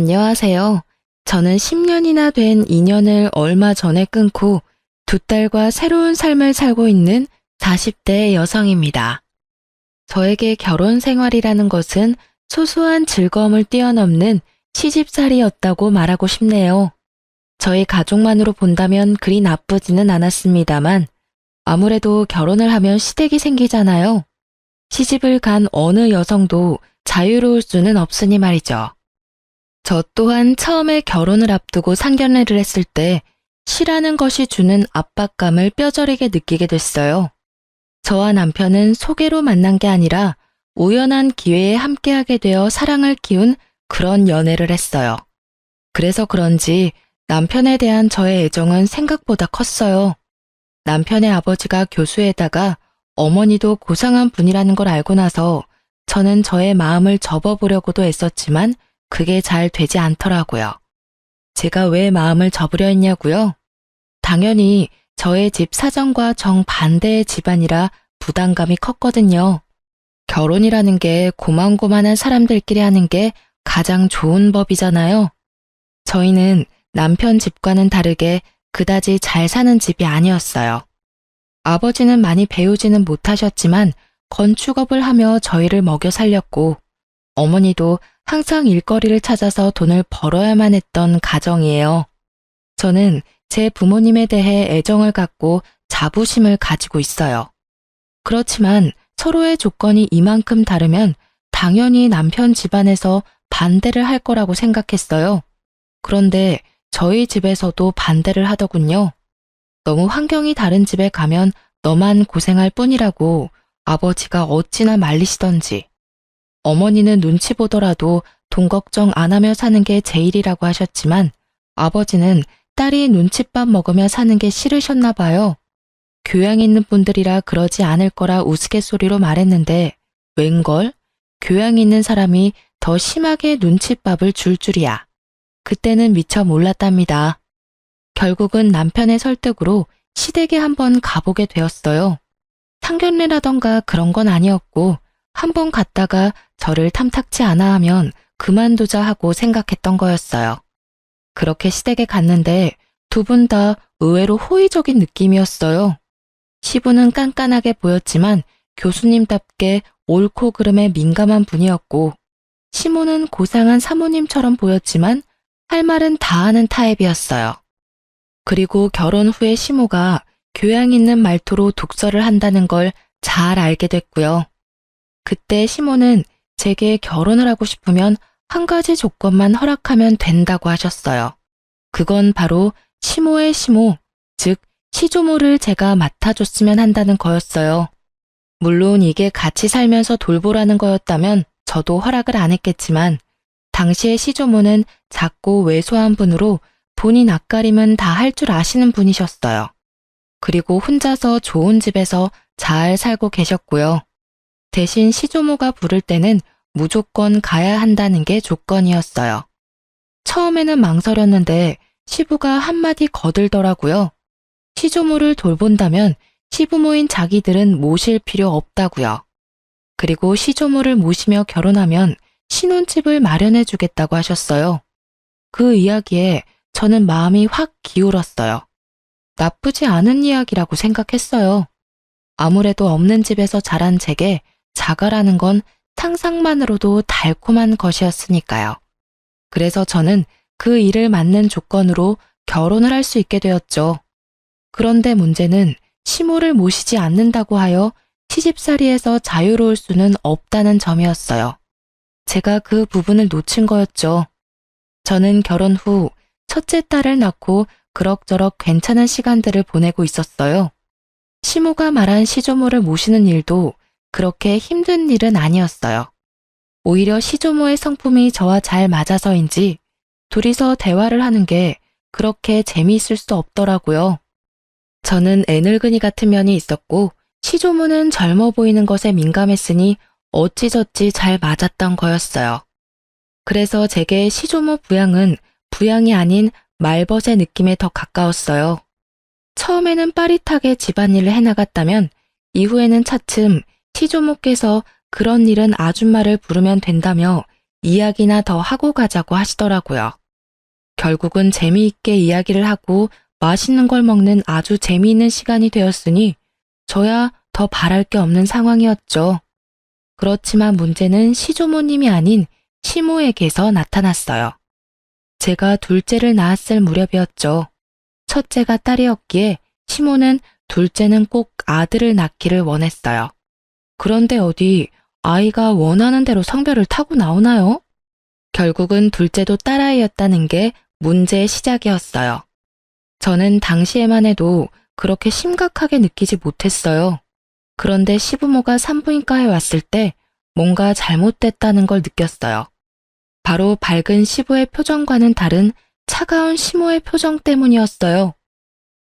안녕하세요. 저는 10년이나 된 인연을 얼마 전에 끊고 두 딸과 새로운 삶을 살고 있는 40대 여성입니다. 저에게 결혼 생활이라는 것은 소소한 즐거움을 뛰어넘는 시집살이였다고 말하고 싶네요. 저희 가족만으로 본다면 그리 나쁘지는 않았습니다만 아무래도 결혼을 하면 시댁이 생기잖아요. 시집을 간 어느 여성도 자유로울 수는 없으니 말이죠. 저 또한 처음에 결혼을 앞두고 상견례를 했을 때 시라는 것이 주는 압박감을 뼈저리게 느끼게 됐어요. 저와 남편은 소개로 만난 게 아니라 우연한 기회에 함께하게 되어 사랑을 키운 그런 연애를 했어요. 그래서 그런지 남편에 대한 저의 애정은 생각보다 컸어요. 남편의 아버지가 교수에다가 어머니도 고상한 분이라는 걸 알고 나서 저는 저의 마음을 접어보려고도 애썼지만 그게 잘 되지 않더라고요. 제가 왜 마음을 접으려 했냐고요? 당연히 저의 집 사정과 정반대의 집안이라 부담감이 컸거든요. 결혼이라는 게 고만고만한 사람들끼리 하는 게 가장 좋은 법이잖아요. 저희는 남편 집과는 다르게 그다지 잘 사는 집이 아니었어요. 아버지는 많이 배우지는 못하셨지만 건축업을 하며 저희를 먹여 살렸고 어머니도 항상 일거리를 찾아서 돈을 벌어야만 했던 가정이에요. 저는 제 부모님에 대해 애정을 갖고 자부심을 가지고 있어요. 그렇지만 서로의 조건이 이만큼 다르면 당연히 남편 집안에서 반대를 할 거라고 생각했어요. 그런데 저희 집에서도 반대를 하더군요. 너무 환경이 다른 집에 가면 너만 고생할 뿐이라고 아버지가 어찌나 말리시던지. 어머니는 눈치 보더라도 돈 걱정 안 하며 사는 게 제일이라고 하셨지만 아버지는 딸이 눈칫밥 먹으며 사는 게 싫으셨나 봐요. 교양 있는 분들이라 그러지 않을 거라 우스갯소리로 말했는데 웬걸? 교양 있는 사람이 더 심하게 눈칫밥을 줄 줄이야. 그때는 미처 몰랐답니다. 결국은 남편의 설득으로 시댁에 한번 가보게 되었어요. 상견례라던가 그런 건 아니었고 한번 갔다가 저를 탐탁치 않아 하면 그만두자 하고 생각했던 거였어요. 그렇게 시댁에 갔는데 두 분 다 의외로 호의적인 느낌이었어요. 시부는 깐깐하게 보였지만 교수님답게 옳고 그름에 민감한 분이었고 시모는 고상한 사모님처럼 보였지만 할 말은 다 하는 타입이었어요. 그리고 결혼 후에 시모가 교양 있는 말투로 독서를 한다는 걸 잘 알게 됐고요. 그때 시모는 제게 결혼을 하고 싶으면 한 가지 조건만 허락하면 된다고 하셨어요. 그건 바로 시모의 시모, 즉 시조모를 제가 맡아줬으면 한다는 거였어요. 물론 이게 같이 살면서 돌보라는 거였다면 저도 허락을 안 했겠지만 당시의 시조모는 작고 왜소한 분으로 본인 앞가림은 다 할 줄 아시는 분이셨어요. 그리고 혼자서 좋은 집에서 잘 살고 계셨고요. 대신 시조모가 부를 때는 무조건 가야 한다는 게 조건이었어요. 처음에는 망설였는데 시부가 한마디 거들더라고요. 시조모를 돌본다면 시부모인 자기들은 모실 필요 없다고요. 그리고 시조모를 모시며 결혼하면 신혼집을 마련해 주겠다고 하셨어요. 그 이야기에 저는 마음이 확 기울었어요. 나쁘지 않은 이야기라고 생각했어요. 아무래도 없는 집에서 자란 제게 자가라는 건 상상만으로도 달콤한 것이었으니까요. 그래서 저는 그 일을 맞는 조건으로 결혼을 할 수 있게 되었죠. 그런데 문제는 시모를 모시지 않는다고 하여 시집살이에서 자유로울 수는 없다는 점이었어요. 제가 그 부분을 놓친 거였죠. 저는 결혼 후 첫째 딸을 낳고 그럭저럭 괜찮은 시간들을 보내고 있었어요. 시모가 말한 시조모를 모시는 일도 그렇게 힘든 일은 아니었어요. 오히려 시조모의 성품이 저와 잘 맞아서인지 둘이서 대화를 하는 게 그렇게 재미있을 수 없더라고요. 저는 애늙은이 같은 면이 있었고 시조모는 젊어 보이는 것에 민감했으니 어찌저찌 잘 맞았던 거였어요. 그래서 제게 시조모 부양은 부양이 아닌 말벗의 느낌에 더 가까웠어요. 처음에는 빠릿하게 집안일을 해나갔다면 이후에는 차츰 시조모께서 그런 일은 아줌마를 부르면 된다며 이야기나 더 하고 가자고 하시더라고요. 결국은 재미있게 이야기를 하고 맛있는 걸 먹는 아주 재미있는 시간이 되었으니 저야 더 바랄 게 없는 상황이었죠. 그렇지만 문제는 시조모님이 아닌 시모에게서 나타났어요. 제가 둘째를 낳았을 무렵이었죠. 첫째가 딸이었기에 시모는 둘째는 꼭 아들을 낳기를 원했어요. 그런데 어디 아이가 원하는 대로 성별을 타고 나오나요? 결국은 둘째도 딸아이였다는 게 문제의 시작이었어요. 저는 당시에만 해도 그렇게 심각하게 느끼지 못했어요. 그런데 시부모가 산부인과에 왔을 때 뭔가 잘못됐다는 걸 느꼈어요. 바로 밝은 시부의 표정과는 다른 차가운 시모의 표정 때문이었어요.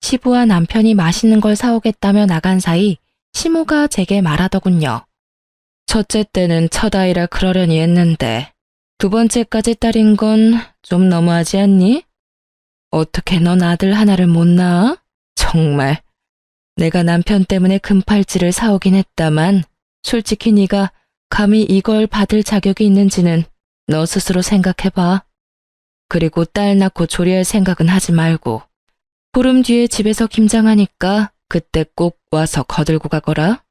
시부와 남편이 맛있는 걸 사오겠다며 나간 사이 시모가 제게 말하더군요. 첫째 때는 첫 아이라 그러려니 했는데 두 번째까지 딸인 건 좀 너무하지 않니? 어떻게 넌 아들 하나를 못 낳아? 정말. 내가 남편 때문에 금팔찌를 사오긴 했다만 솔직히 네가 감히 이걸 받을 자격이 있는지는 너 스스로 생각해봐. 그리고 딸 낳고 조리할 생각은 하지 말고 보름 뒤에 집에서 김장하니까 그때 꼭 와서 거들고 가거라.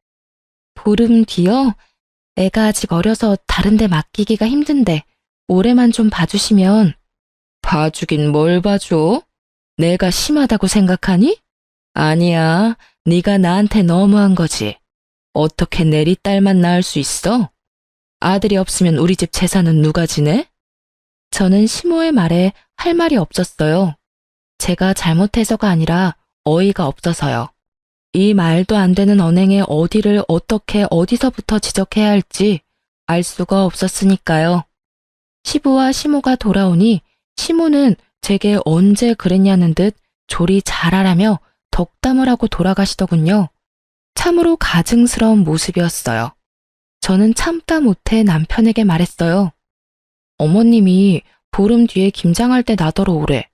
보름 뒤요? 애가 아직 어려서 다른 데 맡기기가 힘든데 올해만 좀 봐주시면. 봐주긴 뭘 봐줘? 내가 심하다고 생각하니? 아니야, 네가 나한테 너무한 거지. 어떻게 내리 딸만 낳을 수 있어? 아들이 없으면 우리 집 재산은 누가 지내? 저는 시모의 말에 할 말이 없었어요. 제가 잘못해서가 아니라 어이가 없어서요. 이 말도 안 되는 언행에 어디를 어떻게 어디서부터 지적해야 할지 알 수가 없었으니까요. 시부와 시모가 돌아오니 시모는 제게 언제 그랬냐는 듯 조리 잘하라며 덕담을 하고 돌아가시더군요. 참으로 가증스러운 모습이었어요. 저는 참다 못해 남편에게 말했어요. 어머님이 보름 뒤에 김장할 때 나더러 오래.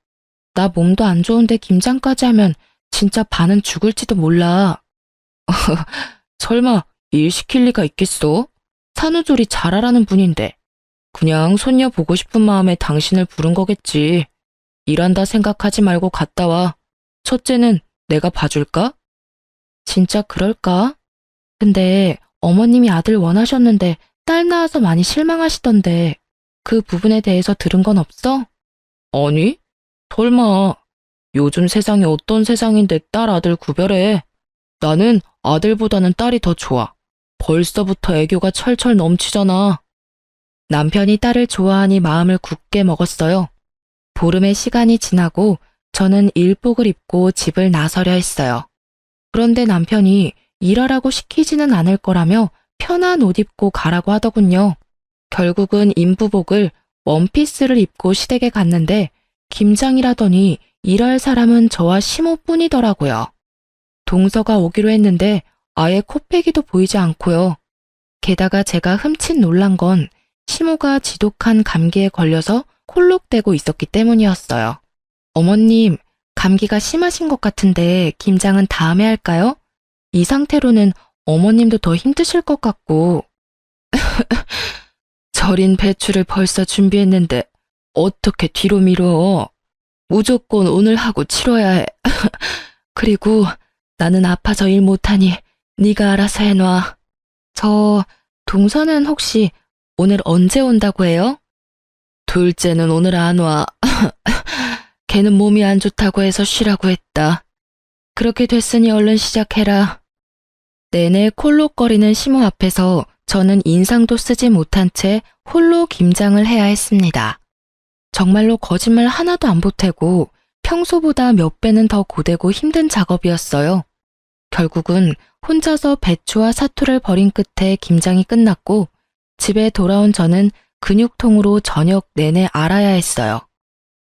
나 몸도 안 좋은데 김장까지 하면 진짜 반은 죽을지도 몰라. 설마 일 시킬 리가 있겠어? 산후조리 잘하라는 분인데. 그냥 손녀 보고 싶은 마음에 당신을 부른 거겠지. 일한다 생각하지 말고 갔다 와. 첫째는 내가 봐줄까? 진짜 그럴까? 근데 어머님이 아들 원하셨는데 딸 낳아서 많이 실망하시던데 그 부분에 대해서 들은 건 없어? 아니, 설마. 요즘 세상이 어떤 세상인데 딸 아들 구별해. 나는 아들보다는 딸이 더 좋아. 벌써부터 애교가 철철 넘치잖아. 남편이 딸을 좋아하니 마음을 굳게 먹었어요. 보름의 시간이 지나고 저는 일복을 입고 집을 나서려 했어요. 그런데 남편이 일하라고 시키지는 않을 거라며 편한 옷 입고 가라고 하더군요. 결국은 인부복을 원피스를 입고 시댁에 갔는데 김장이라더니 일할 사람은 저와 시모뿐이더라고요. 동서가 오기로 했는데 아예 코빼기도 보이지 않고요. 게다가 제가 흠칫 놀란 건 시모가 지독한 감기에 걸려서 콜록대고 있었기 때문이었어요. 어머님, 감기가 심하신 것 같은데 김장은 다음에 할까요? 이 상태로는 어머님도 더 힘드실 것 같고. 절인 배추를 벌써 준비했는데 어떻게 뒤로 미뤄? 무조건 오늘 하고 치러야 해. 그리고 나는 아파서 일 못하니 네가 알아서 해놔. 저 동서는 혹시 오늘 언제 온다고 해요? 둘째는 오늘 안 와. 걔는 몸이 안 좋다고 해서 쉬라고 했다. 그렇게 됐으니 얼른 시작해라. 내내 콜록거리는 시모 앞에서 저는 인상도 쓰지 못한 채 홀로 김장을 해야 했습니다. 정말로 거짓말 하나도 안 보태고 평소보다 몇 배는 더 고되고 힘든 작업이었어요. 결국은 혼자서 배추와 사투를 벌인 끝에 김장이 끝났고 집에 돌아온 저는 근육통으로 저녁 내내 앓아야 했어요.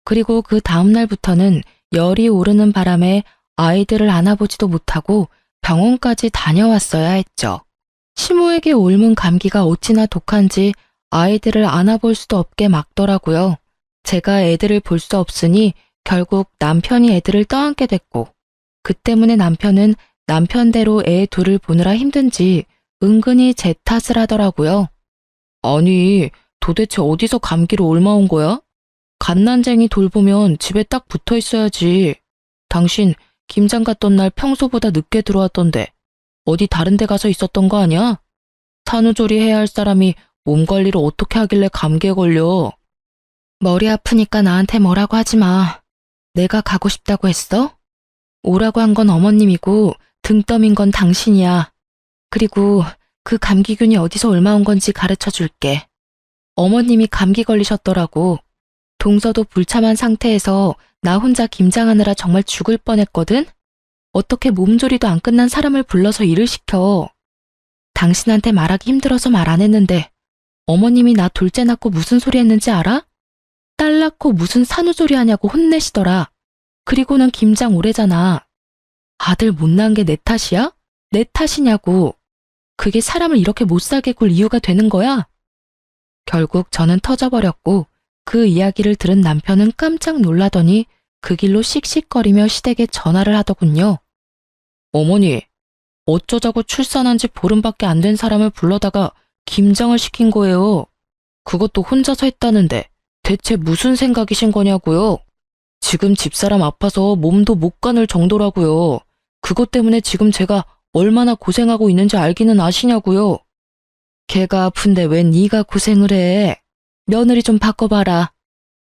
그리고 그 다음 날부터는 열이 오르는 바람에 아이들을 안아보지도 못하고 병원까지 다녀왔어야 했죠. 시모에게 옮은 감기가 어찌나 독한지 아이들을 안아볼 수도 없게 막더라고요. 제가 애들을 볼 수 없으니 결국 남편이 애들을 떠안게 됐고 그 때문에 남편은 남편대로 애 둘을 보느라 힘든지 은근히 제 탓을 하더라고요. 아니, 도대체 어디서 감기로 옮아온 거야? 갓난쟁이 돌보면 집에 딱 붙어 있어야지. 당신 김장 갔던 날 평소보다 늦게 들어왔던데 어디 다른 데 가서 있었던 거 아니야? 산후조리 해야 할 사람이 몸 관리를 어떻게 하길래 감기에 걸려? 머리 아프니까 나한테 뭐라고 하지 마. 내가 가고 싶다고 했어? 오라고 한 건 어머님이고 등 떠민 건 당신이야. 그리고 그 감기균이 어디서 옮아온 건지 가르쳐 줄게. 어머님이 감기 걸리셨더라고. 동서도 불참한 상태에서 나 혼자 김장하느라 정말 죽을 뻔했거든? 어떻게 몸조리도 안 끝난 사람을 불러서 일을 시켜. 당신한테 말하기 힘들어서 말 안 했는데 어머님이 나 둘째 낳고 무슨 소리 했는지 알아? 딸 낳고 무슨 산후조리 하냐고 혼내시더라. 그리고는 김장 오래잖아. 아들 못 낳은 게 내 탓이야? 내 탓이냐고. 그게 사람을 이렇게 못 살게 굴 이유가 되는 거야? 결국 저는 터져버렸고 그 이야기를 들은 남편은 깜짝 놀라더니 그 길로 씩씩거리며 시댁에 전화를 하더군요. 어머니, 어쩌자고 출산한 지 보름밖에 안 된 사람을 불러다가 김장을 시킨 거예요. 그것도 혼자서 했다는데 대체 무슨 생각이신 거냐고요? 지금 집사람 아파서 몸도 못 가눌 정도라고요. 그것 때문에 지금 제가 얼마나 고생하고 있는지 알기는 아시냐고요. 걔가 아픈데 웬 네가 고생을 해. 며느리 좀 바꿔봐라.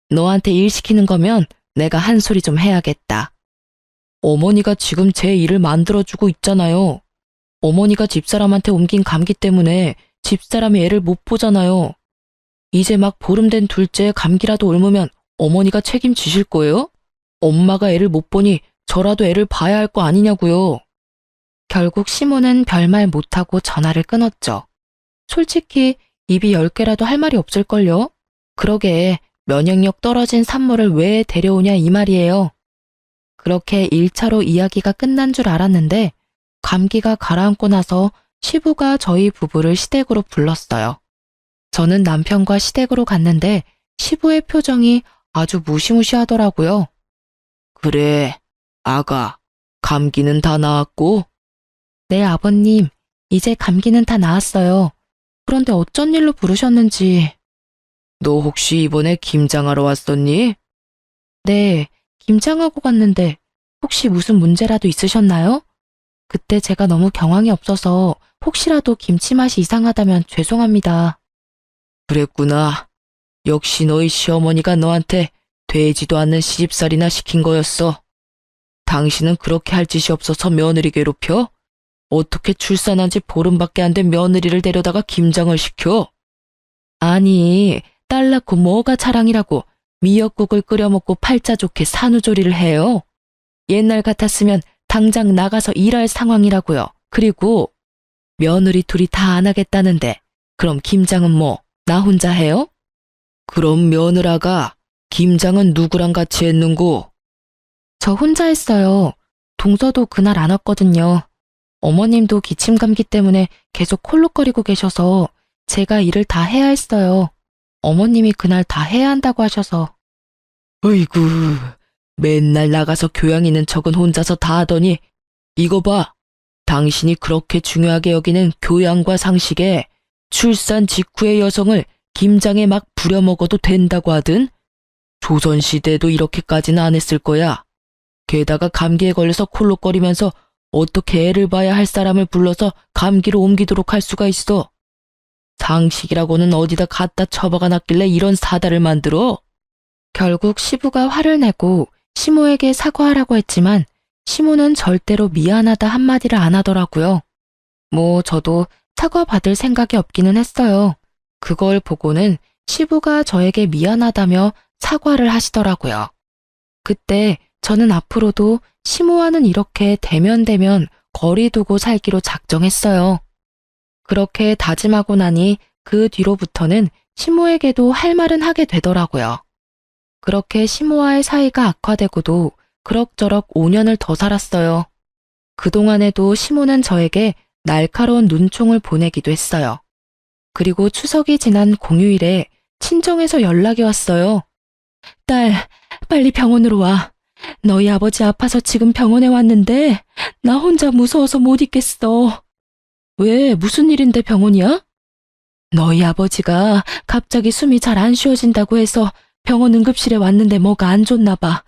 너한테 일 시키는 거면 내가 한 소리 좀 해야겠다. 어머니가 지금 제 일을 만들어주고 있잖아요. 어머니가 집사람한테 옮긴 감기 때문에 집사람이 애를 못 보잖아요. 이제 막 보름 된 둘째 감기라도 옮으면 어머니가 책임지실 거예요? 엄마가 애를 못 보니 저라도 애를 봐야 할 거 아니냐고요. 결국 시모는 별말 못하고 전화를 끊었죠. 솔직히 입이 10개라도 할 말이 없을걸요? 그러게 면역력 떨어진 산모를 왜 데려오냐 이 말이에요. 그렇게 1차로 이야기가 끝난 줄 알았는데 감기가 가라앉고 나서 시부가 저희 부부를 시댁으로 불렀어요. 저는 남편과 시댁으로 갔는데 시부의 표정이 아주 무시무시하더라고요. 그래, 아가, 감기는 다 나았고? 네, 아버님, 이제 감기는 다 나았어요. 그런데 어쩐 일로 부르셨는지. 너 혹시 이번에 김장하러 왔었니? 네, 김장하고 갔는데 혹시 무슨 문제라도 있으셨나요? 그때 제가 너무 경황이 없어서 혹시라도 김치 맛이 이상하다면 죄송합니다. 그랬구나. 역시 너희 시어머니가 너한테 되지도 않는 시집살이나 시킨 거였어. 당신은 그렇게 할 짓이 없어서 며느리 괴롭혀? 어떻게 출산한 지 보름밖에 안 된 며느리를 데려다가 김장을 시켜? 아니, 딸 낳고 뭐가 자랑이라고 미역국을 끓여 먹고 팔자 좋게 산후조리를 해요. 옛날 같았으면 당장 나가서 일할 상황이라고요. 그리고 며느리 둘이 다 안 하겠다는데 그럼 김장은 뭐 나 혼자 해요? 그럼 며느라가 김장은 누구랑 같이 했는고? 저 혼자 했어요. 동서도 그날 안 왔거든요. 어머님도 기침 감기 때문에 계속 콜록거리고 계셔서 제가 일을 다 해야 했어요. 어머님이 그날 다 해야 한다고 하셔서. 어이구, 맨날 나가서 교양 있는 척은 혼자서 다 하더니 이거 봐. 당신이 그렇게 중요하게 여기는 교양과 상식에 출산 직후의 여성을 김장에 막 부려먹어도 된다고 하든 조선시대에도 이렇게까지는 안 했을 거야. 게다가 감기에 걸려서 콜록거리면서 어떻게 애를 봐야 할 사람을 불러서 감기로 옮기도록 할 수가 있어. 상식이라고는 어디다 갖다 처박아 놨길래 이런 사달을 만들어? 결국 시부가 화를 내고 시모에게 사과하라고 했지만 시모는 절대로 미안하다 한마디를 안 하더라고요. 뭐 저도 사과받을 생각이 없기는 했어요. 그걸 보고는 시부가 저에게 미안하다며 사과를 하시더라고요. 그때 저는 앞으로도 시모와는 이렇게 대면대면 거리 두고 살기로 작정했어요. 그렇게 다짐하고 나니 그 뒤로부터는 시모에게도 할 말은 하게 되더라고요. 그렇게 시모와의 사이가 악화되고도 그럭저럭 5년을 더 살았어요. 그동안에도 시모는 저에게 날카로운 눈총을 보내기도 했어요. 그리고 추석이 지난 공휴일에 친정에서 연락이 왔어요. 딸, 빨리 병원으로 와. 너희 아버지 아파서 지금 병원에 왔는데 나 혼자 무서워서 못 있겠어. 왜, 무슨 일인데 병원이야? 너희 아버지가 갑자기 숨이 잘 안 쉬어진다고 해서 병원 응급실에 왔는데 뭐가 안 좋나 봐.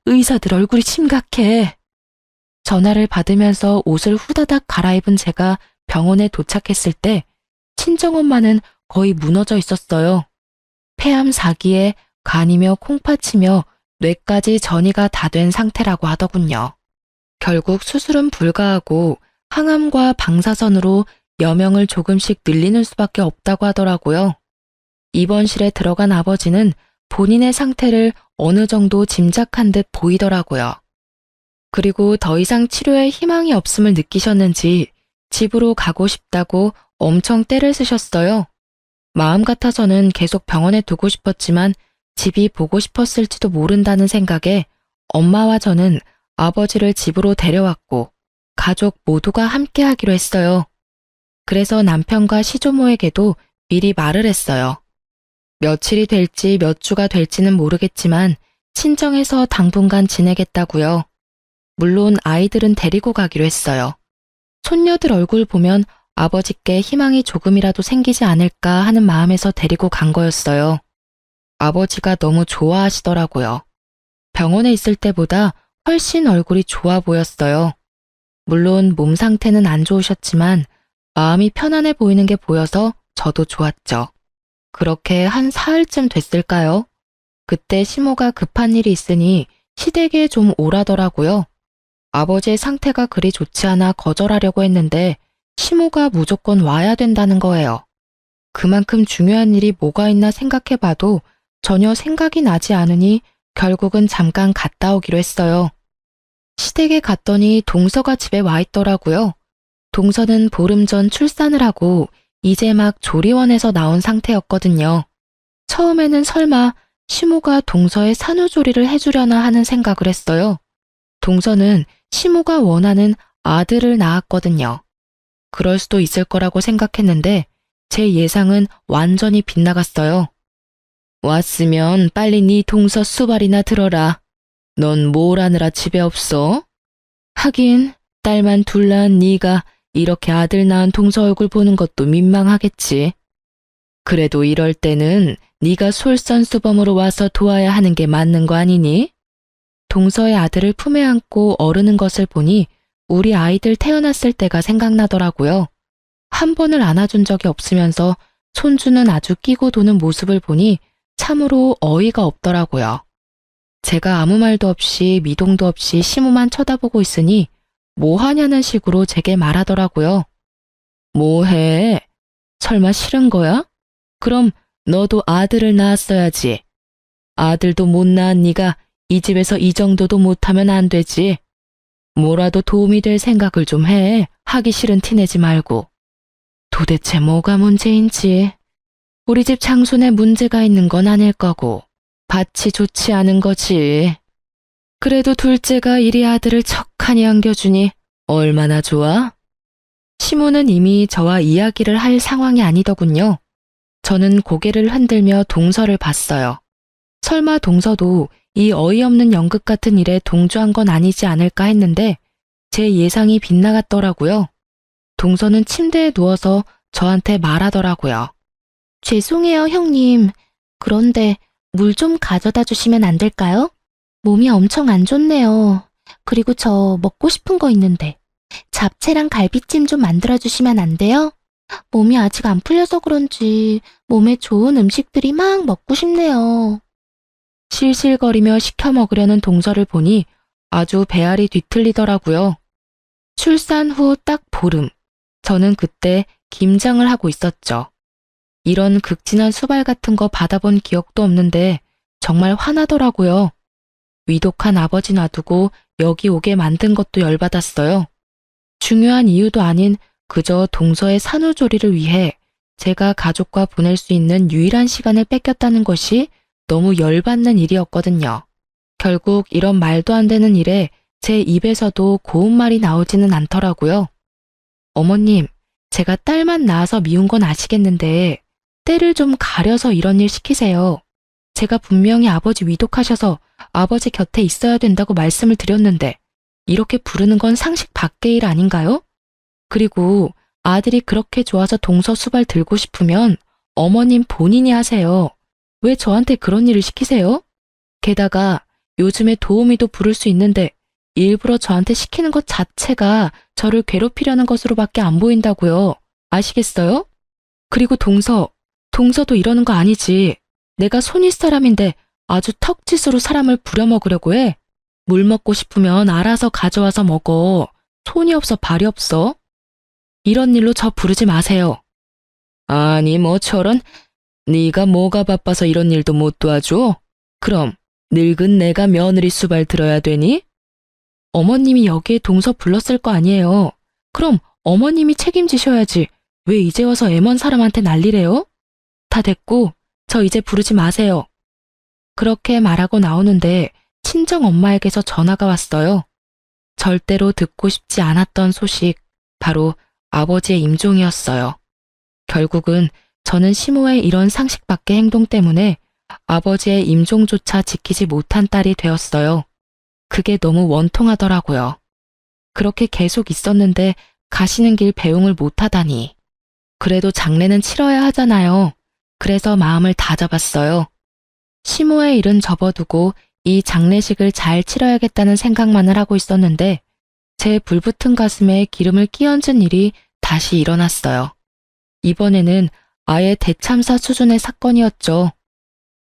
의사들 얼굴이 심각해. 전화를 받으면서 옷을 후다닥 갈아입은 제가 병원에 도착했을 때 친정엄마는 거의 무너져 있었어요. 폐암 4기에 간이며 콩팥이며 뇌까지 전이가 다 된 상태라고 하더군요. 결국 수술은 불가하고 항암과 방사선으로 여명을 조금씩 늘리는 수밖에 없다고 하더라고요. 입원실에 들어간 아버지는 본인의 상태를 어느 정도 짐작한 듯 보이더라고요. 그리고 더 이상 치료에 희망이 없음을 느끼셨는지 집으로 가고 싶다고 엄청 떼를 쓰셨어요. 마음 같아서는 계속 병원에 두고 싶었지만 집이 보고 싶었을지도 모른다는 생각에 엄마와 저는 아버지를 집으로 데려왔고 가족 모두가 함께 하기로 했어요. 그래서 남편과 시조모에게도 미리 말을 했어요. 며칠이 될지 몇 주가 될지는 모르겠지만 친정에서 당분간 지내겠다고요. 물론 아이들은 데리고 가기로 했어요. 손녀들 얼굴 보면 아버지께 희망이 조금이라도 생기지 않을까 하는 마음에서 데리고 간 거였어요. 아버지가 너무 좋아하시더라고요. 병원에 있을 때보다 훨씬 얼굴이 좋아 보였어요. 물론 몸 상태는 안 좋으셨지만 마음이 편안해 보이는 게 보여서 저도 좋았죠. 그렇게 한 사흘쯤 됐을까요? 그때 시모가 급한 일이 있으니 시댁에 좀 오라더라고요. 아버지의 상태가 그리 좋지 않아 거절하려고 했는데 시모가 무조건 와야 된다는 거예요. 그만큼 중요한 일이 뭐가 있나 생각해봐도 전혀 생각이 나지 않으니 결국은 잠깐 갔다 오기로 했어요. 시댁에 갔더니 동서가 집에 와 있더라고요. 동서는 보름 전 출산을 하고 이제 막 조리원에서 나온 상태였거든요. 처음에는 설마 시모가 동서의 산후조리를 해주려나 하는 생각을 했어요. 동서는 시모가 원하는 아들을 낳았거든요. 그럴 수도 있을 거라고 생각했는데 제 예상은 완전히 빗나갔어요. 왔으면 빨리 네 동서 수발이나 들어라. 넌 뭘 하느라 집에 없어? 하긴 딸만 둘 낳은 네가 이렇게 아들 낳은 동서 얼굴 보는 것도 민망하겠지. 그래도 이럴 때는 네가 솔선수범으로 와서 도와야 하는 게 맞는 거 아니니? 동서의 아들을 품에 안고 어르는 것을 보니 우리 아이들 태어났을 때가 생각나더라고요. 한 번을 안아준 적이 없으면서 손주는 아주 끼고 도는 모습을 보니 참으로 어이가 없더라고요. 제가 아무 말도 없이 미동도 없이 시모만 쳐다보고 있으니 뭐 하냐는 식으로 제게 말하더라고요. 뭐해? 설마 싫은 거야? 그럼 너도 아들을 낳았어야지. 아들도 못 낳은 네가 이 집에서 이 정도도 못하면 안 되지. 뭐라도 도움이 될 생각을 좀 해. 하기 싫은 티 내지 말고. 도대체 뭐가 문제인지. 우리 집 장손에 문제가 있는 건 아닐 거고 밭이 좋지 않은 거지. 그래도 둘째가 이리 아들을 척하니 안겨주니 얼마나 좋아? 시모는 이미 저와 이야기를 할 상황이 아니더군요. 저는 고개를 흔들며 동서를 봤어요. 설마 동서도 이 어이없는 연극 같은 일에 동조한 건 아니지 않을까 했는데 제 예상이 빗나갔더라고요. 동서는 침대에 누워서 저한테 말하더라고요. 죄송해요, 형님. 그런데 물 좀 가져다 주시면 안 될까요? 몸이 엄청 안 좋네요. 그리고 저 먹고 싶은 거 있는데 잡채랑 갈비찜 좀 만들어 주시면 안 돼요? 몸이 아직 안 풀려서 그런지 몸에 좋은 음식들이 막 먹고 싶네요. 실실거리며 시켜 먹으려는 동서를 보니 아주 배알이 뒤틀리더라고요. 출산 후 딱 보름, 저는 그때 김장을 하고 있었죠. 이런 극진한 수발 같은 거 받아본 기억도 없는데 정말 화나더라고요. 위독한 아버지 놔두고 여기 오게 만든 것도 열받았어요. 중요한 이유도 아닌 그저 동서의 산후조리를 위해 제가 가족과 보낼 수 있는 유일한 시간을 뺏겼다는 것이 너무 열받는 일이었거든요. 결국 이런 말도 안 되는 일에 제 입에서도 고운 말이 나오지는 않더라고요. 어머님, 제가 딸만 낳아서 미운 건 아시겠는데 때를 좀 가려서 이런 일 시키세요. 제가 분명히 아버지 위독하셔서 아버지 곁에 있어야 된다고 말씀을 드렸는데 이렇게 부르는 건 상식 밖의 일 아닌가요? 그리고 아들이 그렇게 좋아서 동서 수발 들고 싶으면 어머님 본인이 하세요. 왜 저한테 그런 일을 시키세요? 게다가 요즘에 도우미도 부를 수 있는데 일부러 저한테 시키는 것 자체가 저를 괴롭히려는 것으로밖에 안 보인다고요. 아시겠어요? 그리고 동서도 이러는 거 아니지. 내가 손윗 사람인데 아주 턱짓으로 사람을 부려먹으려고 해. 물 먹고 싶으면 알아서 가져와서 먹어. 손이 없어 발이 없어. 이런 일로 저 부르지 마세요. 아니 뭐 저런, 네가 뭐가 바빠서 이런 일도 못 도와줘? 그럼 늙은 내가 며느리 수발 들어야 되니? 어머님이 여기에 동서 불렀을 거 아니에요. 그럼 어머님이 책임지셔야지. 왜 이제 와서 애먼 사람한테 난리래요? 다 됐고 저 이제 부르지 마세요. 그렇게 말하고 나오는데 친정 엄마에게서 전화가 왔어요. 절대로 듣고 싶지 않았던 소식, 바로 아버지의 임종이었어요. 결국은 저는 시모의 이런 상식 밖의 행동 때문에 아버지의 임종조차 지키지 못한 딸이 되었어요. 그게 너무 원통하더라고요. 그렇게 계속 있었는데 가시는 길 배웅을 못하다니. 그래도 장례는 치러야 하잖아요. 그래서 마음을 다잡았어요. 시모의 일은 접어두고 이 장례식을 잘 치러야겠다는 생각만을 하고 있었는데 제 불붙은 가슴에 기름을 끼얹은 일이 다시 일어났어요. 이번에는 아예 대참사 수준의 사건이었죠.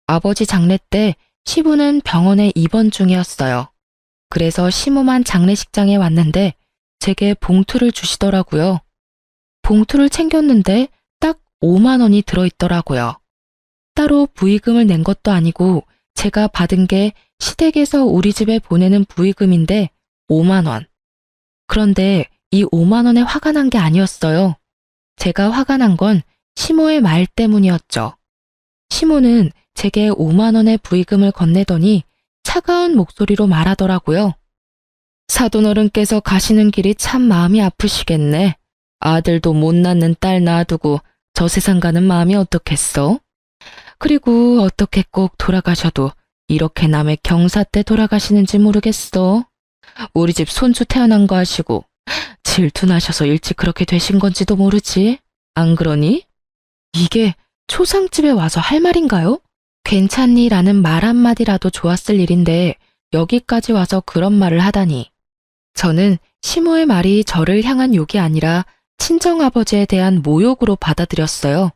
아버지 장례 때 시부는 병원에 입원 중이었어요. 그래서 시모만 장례식장에 왔는데 제게 봉투를 주시더라고요. 봉투를 챙겼는데 딱 5만 원이 들어있더라고요. 따로 부의금을 낸 것도 아니고 제가 받은 게 시댁에서 우리 집에 보내는 부의금인데 5만 원. 그런데 이 5만 원에 화가 난 게 아니었어요. 제가 화가 난 건 시모의 말 때문이었죠. 시모는 제게 5만 원의 부의금을 건네더니 차가운 목소리로 말하더라고요. 사돈어른께서 가시는 길이 참 마음이 아프시겠네. 아들도 못 낳는 딸 놔두고 저 세상 가는 마음이 어떻겠어? 그리고 어떻게 꼭 돌아가셔도 이렇게 남의 경사 때 돌아가시는지 모르겠어. 우리 집 손주 태어난 거 아시고 질투나셔서 일찍 그렇게 되신 건지도 모르지. 안 그러니? 이게 초상집에 와서 할 말인가요? 괜찮니? 라는 말 한마디라도 좋았을 일인데 여기까지 와서 그런 말을 하다니. 저는 시모의 말이 저를 향한 욕이 아니라 친정아버지에 대한 모욕으로 받아들였어요.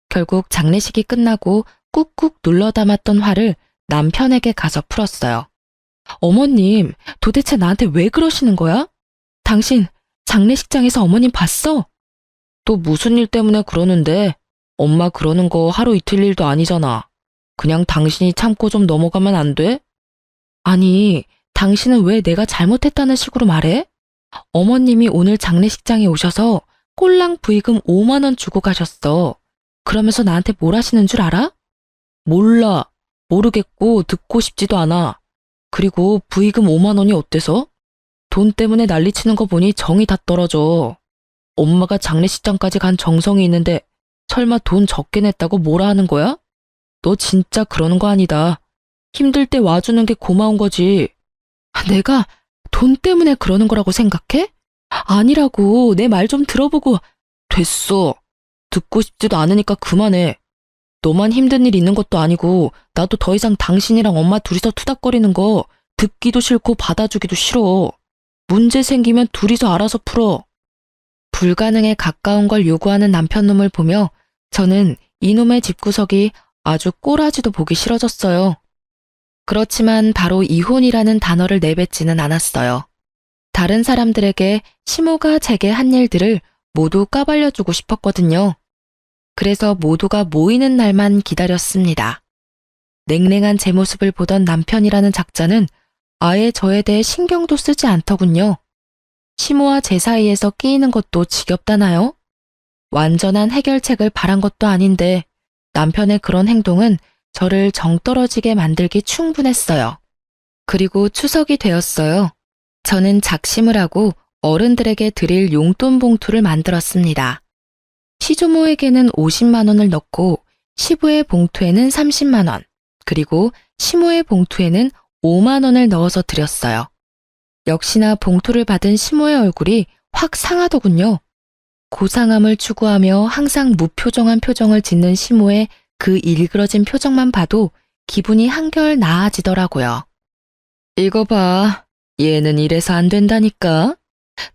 결국 장례식이 끝나고 꾹꾹 눌러 담았던 화를 남편에게 가서 풀었어요. 어머님, 도대체 나한테 왜 그러시는 거야? 당신 장례식장에서 어머님 봤어? 또 무슨 일 때문에 그러는데? 엄마 그러는 거 하루 이틀 일도 아니잖아. 그냥 당신이 참고 좀 넘어가면 안 돼? 아니, 당신은 왜 내가 잘못했다는 식으로 말해? 어머님이 오늘 장례식장에 오셔서 꼴랑 부의금 5만 원 주고 가셨어. 그러면서 나한테 뭘 하시는 줄 알아? 몰라. 모르겠고 듣고 싶지도 않아. 그리고 부의금 5만 원이 어때서? 돈 때문에 난리치는 거 보니 정이 다 떨어져. 엄마가 장례식장까지 간 정성이 있는데 설마 돈 적게 냈다고 뭐라 하는 거야? 너 진짜 그러는 거 아니다. 힘들 때 와주는 게 고마운 거지. 내가 돈 때문에 그러는 거라고 생각해? 아니라고. 내 말 좀 들어보고. 됐어. 듣고 싶지도 않으니까 그만해. 너만 힘든 일 있는 것도 아니고 나도 더 이상 당신이랑 엄마 둘이서 투닥거리는 거 듣기도 싫고 받아주기도 싫어. 문제 생기면 둘이서 알아서 풀어. 불가능에 가까운 걸 요구하는 남편놈을 보며 저는 이놈의 집구석이 아주 꼬라지도 보기 싫어졌어요. 그렇지만 바로 이혼이라는 단어를 내뱉지는 않았어요. 다른 사람들에게 시모가 제게 한 일들을 모두 까발려주고 싶었거든요. 그래서 모두가 모이는 날만 기다렸습니다. 냉랭한 제 모습을 보던 남편이라는 작자는 아예 저에 대해 신경도 쓰지 않더군요. 시모와 제 사이에서 끼이는 것도 지겹다나요? 완전한 해결책을 바란 것도 아닌데 남편의 그런 행동은 저를 정떨어지게 만들기 충분했어요. 그리고 추석이 되었어요. 저는 작심을 하고 어른들에게 드릴 용돈 봉투를 만들었습니다. 시조모에게는 50만 원을 넣고 시부의 봉투에는 30만 원, 그리고 시모의 봉투에는 5만 원을 넣어서 드렸어요. 역시나 봉투를 받은 시모의 얼굴이 확 상하더군요. 고상함을 추구하며 항상 무표정한 표정을 짓는 시모의 그 일그러진 표정만 봐도 기분이 한결 나아지더라고요. 이거 봐. 얘는 이래서 안 된다니까.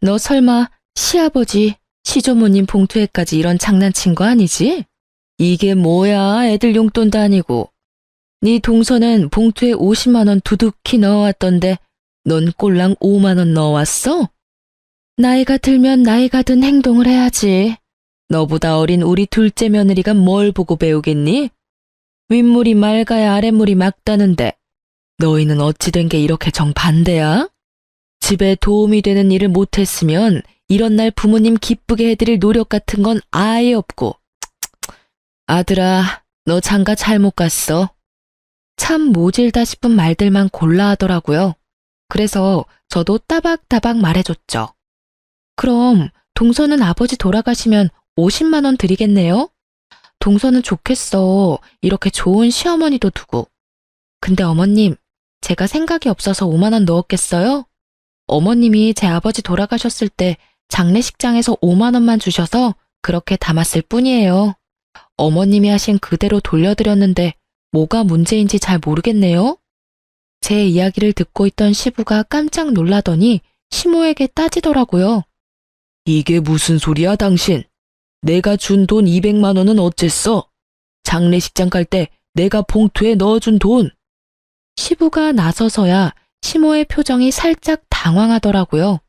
너 설마 시아버지, 시조모님 봉투에까지 이런 장난친 거 아니지? 이게 뭐야, 애들 용돈도 아니고. 네 동서는 봉투에 50만 원 두둑히 넣어왔던데 넌 꼴랑 5만 원 넣어왔어? 나이가 들면 나이가 든 행동을 해야지. 너보다 어린 우리 둘째 며느리가 뭘 보고 배우겠니? 윗물이 맑아야 아랫물이 맑다는데 너희는 어찌 된 게 이렇게 정반대야? 집에 도움이 되는 일을 못했으면 이런 날 부모님 기쁘게 해드릴 노력 같은 건 아예 없고. 아들아, 너 장가 잘못 갔어. 참 모질다 싶은 말들만 골라 하더라고요. 그래서 저도 따박따박 말해줬죠. 그럼 동서는 아버지 돌아가시면 50만 원 드리겠네요? 동서는 좋겠어. 이렇게 좋은 시어머니도 두고. 근데 어머님, 제가 생각이 없어서 5만 원 넣었겠어요? 어머님이 제 아버지 돌아가셨을 때 장례식장에서 5만 원만 주셔서 그렇게 담았을 뿐이에요. 어머님이 하신 그대로 돌려드렸는데 뭐가 문제인지 잘 모르겠네요. 제 이야기를 듣고 있던 시부가 깜짝 놀라더니 시모에게 따지더라고요. 이게 무슨 소리야, 당신? 내가 준 돈 200만 원은 어쨌어? 장례식장 갈 때 내가 봉투에 넣어준 돈. 시부가 나서서야 시모의 표정이 살짝 당황하더라고요.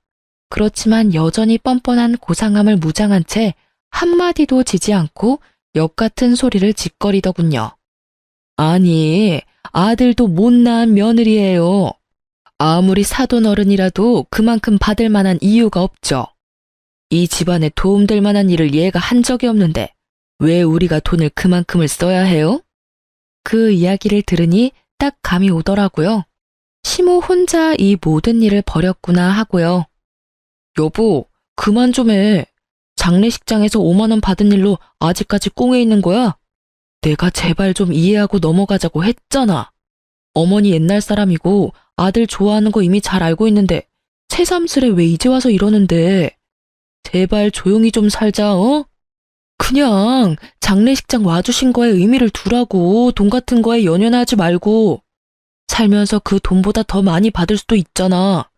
그렇지만 여전히 뻔뻔한 고상함을 무장한 채 한마디도 지지 않고 역 같은 소리를 짓거리더군요. 아니, 아들도 못난 며느리예요. 아무리 사돈 어른이라도 그만큼 받을 만한 이유가 없죠. 이 집안에 도움될 만한 일을 얘가 한 적이 없는데 왜 우리가 돈을 그만큼을 써야 해요? 그 이야기를 들으니 딱 감이 오더라고요. 시모 혼자 이 모든 일을 벌였구나 하고요. 여보, 그만 좀 해. 장례식장에서 5만 원 받은 일로 아직까지 꽁에 있는 거야? 내가 제발 좀 이해하고 넘어가자고 했잖아. 어머니 옛날 사람이고 아들 좋아하는 거 이미 잘 알고 있는데 새삼스레 왜 이제 와서 이러는데. 제발 조용히 좀 살자, 어? 그냥 장례식장 와주신 거에 의미를 두라고. 돈 같은 거에 연연하지 말고. 살면서 그 돈보다 더 많이 받을 수도 있잖아.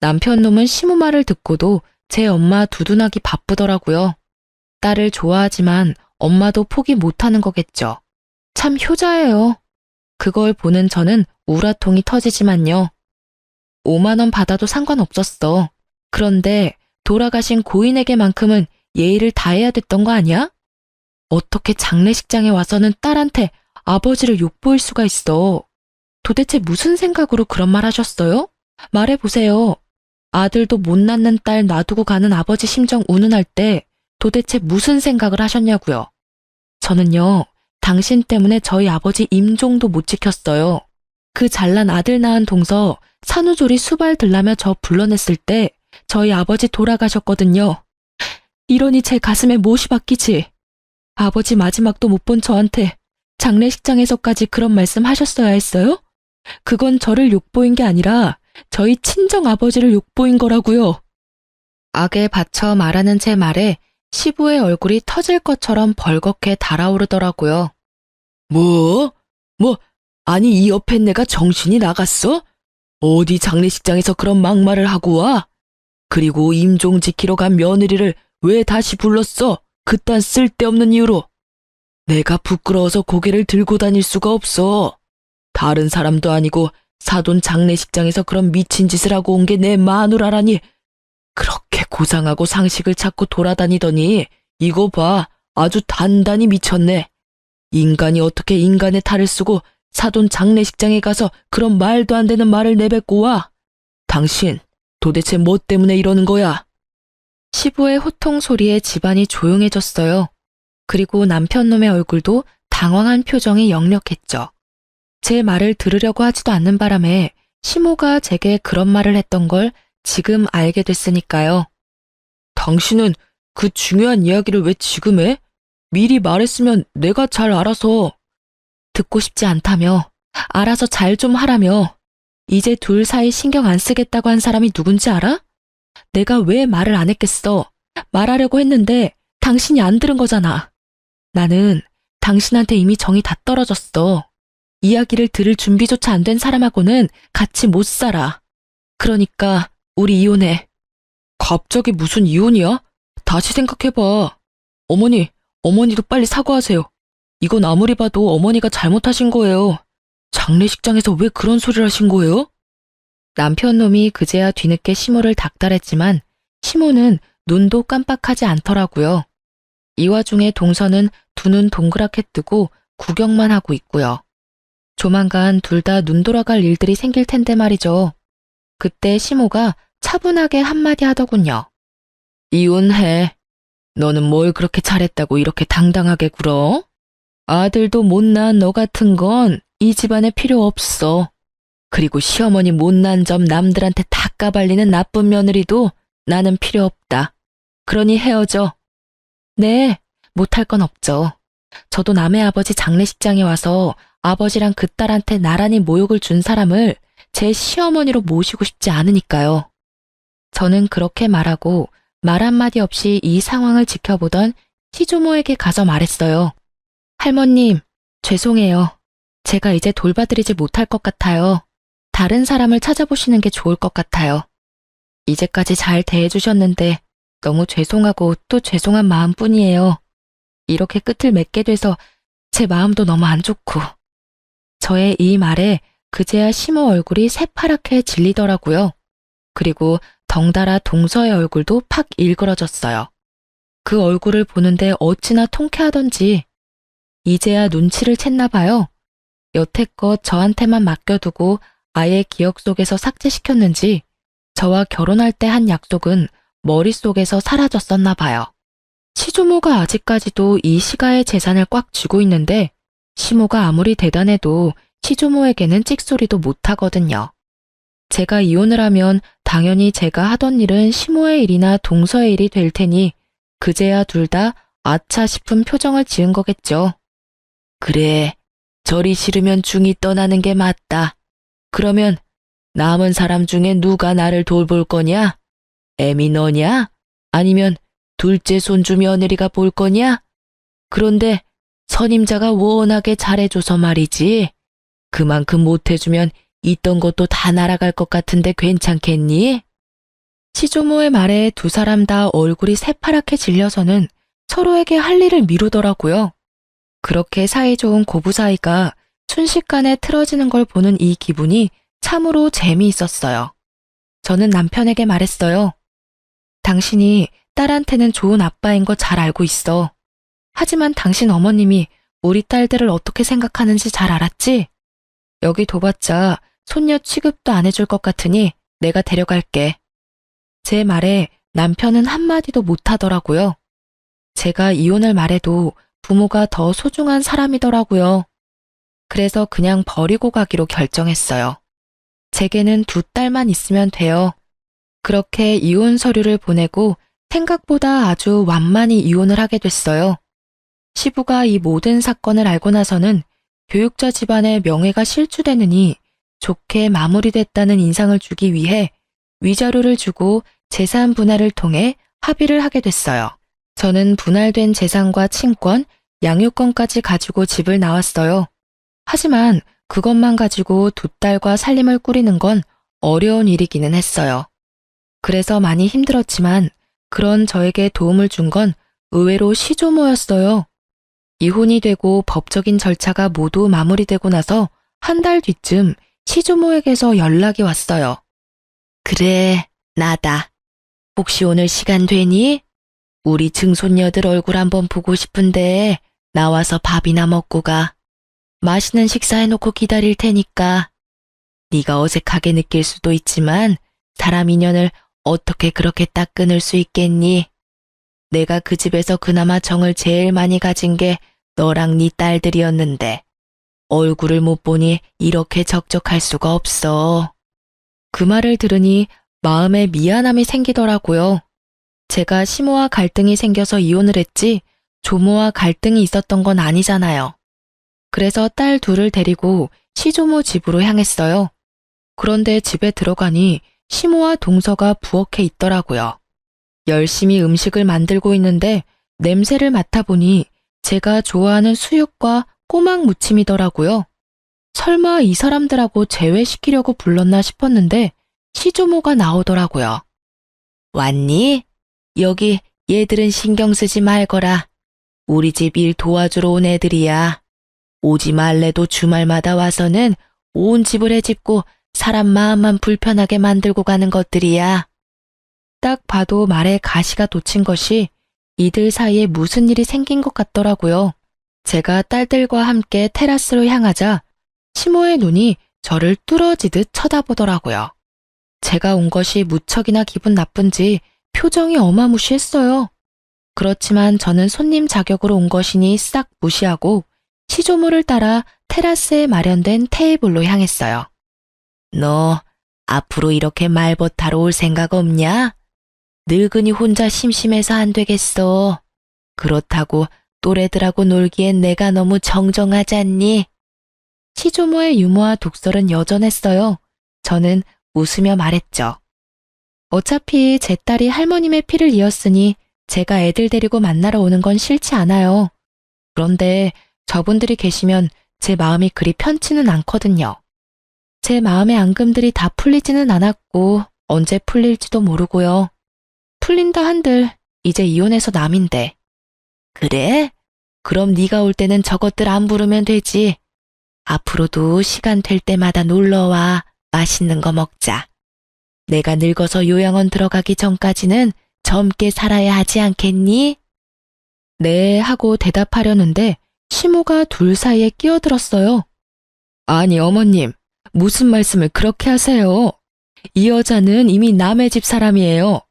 남편 놈은 시모 말을 듣고도 제 엄마 두둔하기 바쁘더라고요. 딸을 좋아하지만 엄마도 포기 못하는 거겠죠. 참 효자예요. 그걸 보는 저는 우라통이 터지지만요. 5만 원 받아도 상관없었어. 그런데 돌아가신 고인에게만큼은 예의를 다해야 됐던 거 아니야? 어떻게 장례식장에 와서는 딸한테 아버지를 욕보일 수가 있어. 도대체 무슨 생각으로 그런 말 하셨어요? 말해보세요. 아들도 못 낳는 딸 놔두고 가는 아버지 심정 운운할 때 도대체 무슨 생각을 하셨냐고요. 저는요, 당신 때문에 저희 아버지 임종도 못 지켰어요. 그 잘난 아들 낳은 동서 산후조리 수발 들라며 저 불러냈을 때 저희 아버지 돌아가셨거든요. 이러니 제 가슴에 못이 박히지. 아버지 마지막도 못 본 저한테 장례식장에서까지 그런 말씀 하셨어야 했어요? 그건 저를 욕보인 게 아니라 저희 친정 아버지를 욕보인 거라고요. 악에 받쳐 말하는 제 말에 시부의 얼굴이 터질 것처럼 벌겋게 달아오르더라고요. 뭐? 아니 이 옆에 내가 정신이 나갔어? 어디 장례식장에서 그런 막말을 하고 와? 그리고 임종 지키러 간 며느리를 왜 다시 불렀어? 그딴 쓸데없는 이유로. 내가 부끄러워서 고개를 들고 다닐 수가 없어. 다른 사람도 아니고 사돈 장례식장에서 그런 미친 짓을 하고 온 게 내 마누라라니. 그렇게 고상하고 상식을 찾고 돌아다니더니 이거 봐, 아주 단단히 미쳤네. 인간이 어떻게 인간의 탈을 쓰고 사돈 장례식장에 가서 그런 말도 안 되는 말을 내뱉고 와. 당신 도대체 뭐 때문에 이러는 거야? 시부의 호통 소리에 집안이 조용해졌어요. 그리고 남편놈의 얼굴도 당황한 표정이 역력했죠. 제 말을 들으려고 하지도 않는 바람에 시모가 제게 그런 말을 했던 걸 지금 알게 됐으니까요. 당신은 그 중요한 이야기를 왜 지금 해? 미리 말했으면 내가 잘 알아서. 듣고 싶지 않다며, 알아서 잘 좀 하라며. 이제 둘 사이 신경 안 쓰겠다고 한 사람이 누군지 알아? 내가 왜 말을 안 했겠어? 말하려고 했는데 당신이 안 들은 거잖아. 나는 당신한테 이미 정이 다 떨어졌어. 이야기를 들을 준비조차 안 된 사람하고는 같이 못 살아. 그러니까 우리 이혼해. 갑자기 무슨 이혼이야? 다시 생각해봐. 어머니도 빨리 사과하세요. 이건 아무리 봐도 어머니가 잘못하신 거예요. 장례식장에서 왜 그런 소리를 하신 거예요? 남편 놈이 그제야 뒤늦게 시모를 닥달했지만 시모는 눈도 깜빡하지 않더라고요. 이 와중에 동서는 두 눈 동그랗게 뜨고 구경만 하고 있고요. 조만간 둘 다 눈 돌아갈 일들이 생길 텐데 말이죠. 그때 시모가 차분하게 한마디 하더군요. 이혼해. 너는 뭘 그렇게 잘했다고 이렇게 당당하게 굴어? 아들도 못난 너 같은 건 이 집안에 필요 없어. 그리고 시어머니 못난 점 남들한테 다 까발리는 나쁜 며느리도 나는 필요 없다. 그러니 헤어져. 네, 못할 건 없죠. 저도 남의 아버지 장례식장에 와서 아버지랑 그 딸한테 나란히 모욕을 준 사람을 제 시어머니로 모시고 싶지 않으니까요. 저는 그렇게 말하고 말 한마디 없이 이 상황을 지켜보던 시조모에게 가서 말했어요. 할머님, 죄송해요. 제가 이제 돌봐드리지 못할 것 같아요. 다른 사람을 찾아보시는 게 좋을 것 같아요. 이제까지 잘 대해주셨는데 너무 죄송하고 또 죄송한 마음뿐이에요. 이렇게 끝을 맺게 돼서 제 마음도 너무 안 좋고. 저의 이 말에 그제야 시모 얼굴이 새파랗게 질리더라고요. 그리고 덩달아 동서의 얼굴도 팍 일그러졌어요. 그 얼굴을 보는데 어찌나 통쾌하던지 이제야 눈치를 챘나 봐요. 여태껏 저한테만 맡겨두고 아예 기억 속에서 삭제시켰는지 저와 결혼할 때 한 약속은 머릿속에서 사라졌었나 봐요. 시조모가 아직까지도 이 시가의 재산을 꽉 쥐고 있는데 시모가 아무리 대단해도 시조모에게는 찍소리도 못하거든요. 제가 이혼을 하면 당연히 제가 하던 일은 시모의 일이나 동서의 일이 될 테니 그제야 둘 다 아차 싶은 표정을 지은 거겠죠. 그래, 절이 싫으면 중이 떠나는 게 맞다. 그러면 남은 사람 중에 누가 나를 돌볼 거냐? 애미 너냐? 아니면 둘째 손주 며느리가 볼 거냐? 그런데 선임자가 워낙에 잘해줘서 말이지. 그만큼 못해주면 있던 것도 다 날아갈 것 같은데 괜찮겠니? 시조모의 말에 두 사람 다 얼굴이 새파랗게 질려서는 서로에게 할 일을 미루더라고요. 그렇게 사이 좋은 고부 사이가 순식간에 틀어지는 걸 보는 이 기분이 참으로 재미있었어요. 저는 남편에게 말했어요. 당신이 딸한테는 좋은 아빠인 거 잘 알고 있어. 하지만 당신 어머님이 우리 딸들을 어떻게 생각하는지 잘 알았지? 여기 둬봤자 손녀 취급도 안 해줄 것 같으니 내가 데려갈게. 제 말에 남편은 한마디도 못하더라고요. 제가 이혼을 말해도 부모가 더 소중한 사람이더라고요. 그래서 그냥 버리고 가기로 결정했어요. 제게는 두 딸만 있으면 돼요. 그렇게 이혼 서류를 보내고 생각보다 아주 완만히 이혼을 하게 됐어요. 시부가 이 모든 사건을 알고 나서는 교육자 집안의 명예가 실추되느니 좋게 마무리됐다는 인상을 주기 위해 위자료를 주고 재산 분할을 통해 합의를 하게 됐어요. 저는 분할된 재산과 친권, 양육권까지 가지고 집을 나왔어요. 하지만 그것만 가지고 두 딸과 살림을 꾸리는 건 어려운 일이기는 했어요. 그래서 많이 힘들었지만 그런 저에게 도움을 준 건 의외로 시조모였어요. 이혼이 되고 법적인 절차가 모두 마무리되고 나서 한 달 뒤쯤 시조모에게서 연락이 왔어요. 그래, 나다. 혹시 오늘 시간 되니? 우리 증손녀들 얼굴 한번 보고 싶은데 나와서 밥이나 먹고 가. 맛있는 식사해놓고 기다릴 테니까. 네가 어색하게 느낄 수도 있지만 사람 인연을 어떻게 그렇게 딱 끊을 수 있겠니? 내가 그 집에서 그나마 정을 제일 많이 가진 게 너랑 네 딸들이었는데 얼굴을 못 보니 이렇게 적적할 수가 없어. 그 말을 들으니 마음에 미안함이 생기더라고요. 제가 시모와 갈등이 생겨서 이혼을 했지 조모와 갈등이 있었던 건 아니잖아요. 그래서 딸 둘을 데리고 시조모 집으로 향했어요. 그런데 집에 들어가니 시모와 동서가 부엌에 있더라고요. 열심히 음식을 만들고 있는데 냄새를 맡아보니 제가 좋아하는 수육과 꼬막 무침이더라고요. 설마 이 사람들하고 제외시키려고 불렀나 싶었는데 시조모가 나오더라고요. 왔니? 여기 얘들은 신경 쓰지 말거라. 우리 집 일 도와주러 온 애들이야. 오지 말래도 주말마다 와서는 온 집을 헤집고 사람 마음만 불편하게 만들고 가는 것들이야. 딱 봐도 말에 가시가 돋친 것이 이들 사이에 무슨 일이 생긴 것 같더라고요. 제가 딸들과 함께 테라스로 향하자 시모의 눈이 저를 뚫어지듯 쳐다보더라고요. 제가 온 것이 무척이나 기분 나쁜지 표정이 어마무시했어요. 그렇지만 저는 손님 자격으로 온 것이니 싹 무시하고 시조모를 따라 테라스에 마련된 테이블로 향했어요. 너 앞으로 이렇게 말벗하러 올 생각 없냐? 늙은이 혼자 심심해서 안 되겠어. 그렇다고 또래들하고 놀기엔 내가 너무 정정하지 않니? 시조모의 유머와 독설은 여전했어요. 저는 웃으며 말했죠. 어차피 제 딸이 할머님의 피를 이었으니 제가 애들 데리고 만나러 오는 건 싫지 않아요. 그런데 저분들이 계시면 제 마음이 그리 편치는 않거든요. 제 마음의 앙금들이 다 풀리지는 않았고 언제 풀릴지도 모르고요. 풀린다 한들 이제 이혼해서 남인데. 그래? 그럼 네가 올 때는 저것들 안 부르면 되지. 앞으로도 시간 될 때마다 놀러와. 맛있는 거 먹자. 내가 늙어서 요양원 들어가기 전까지는 젊게 살아야 하지 않겠니? 네 하고 대답하려는데 시모가 둘 사이에 끼어들었어요. 아니 어머님, 무슨 말씀을 그렇게 하세요? 이 여자는 이미 남의 집 사람이에요.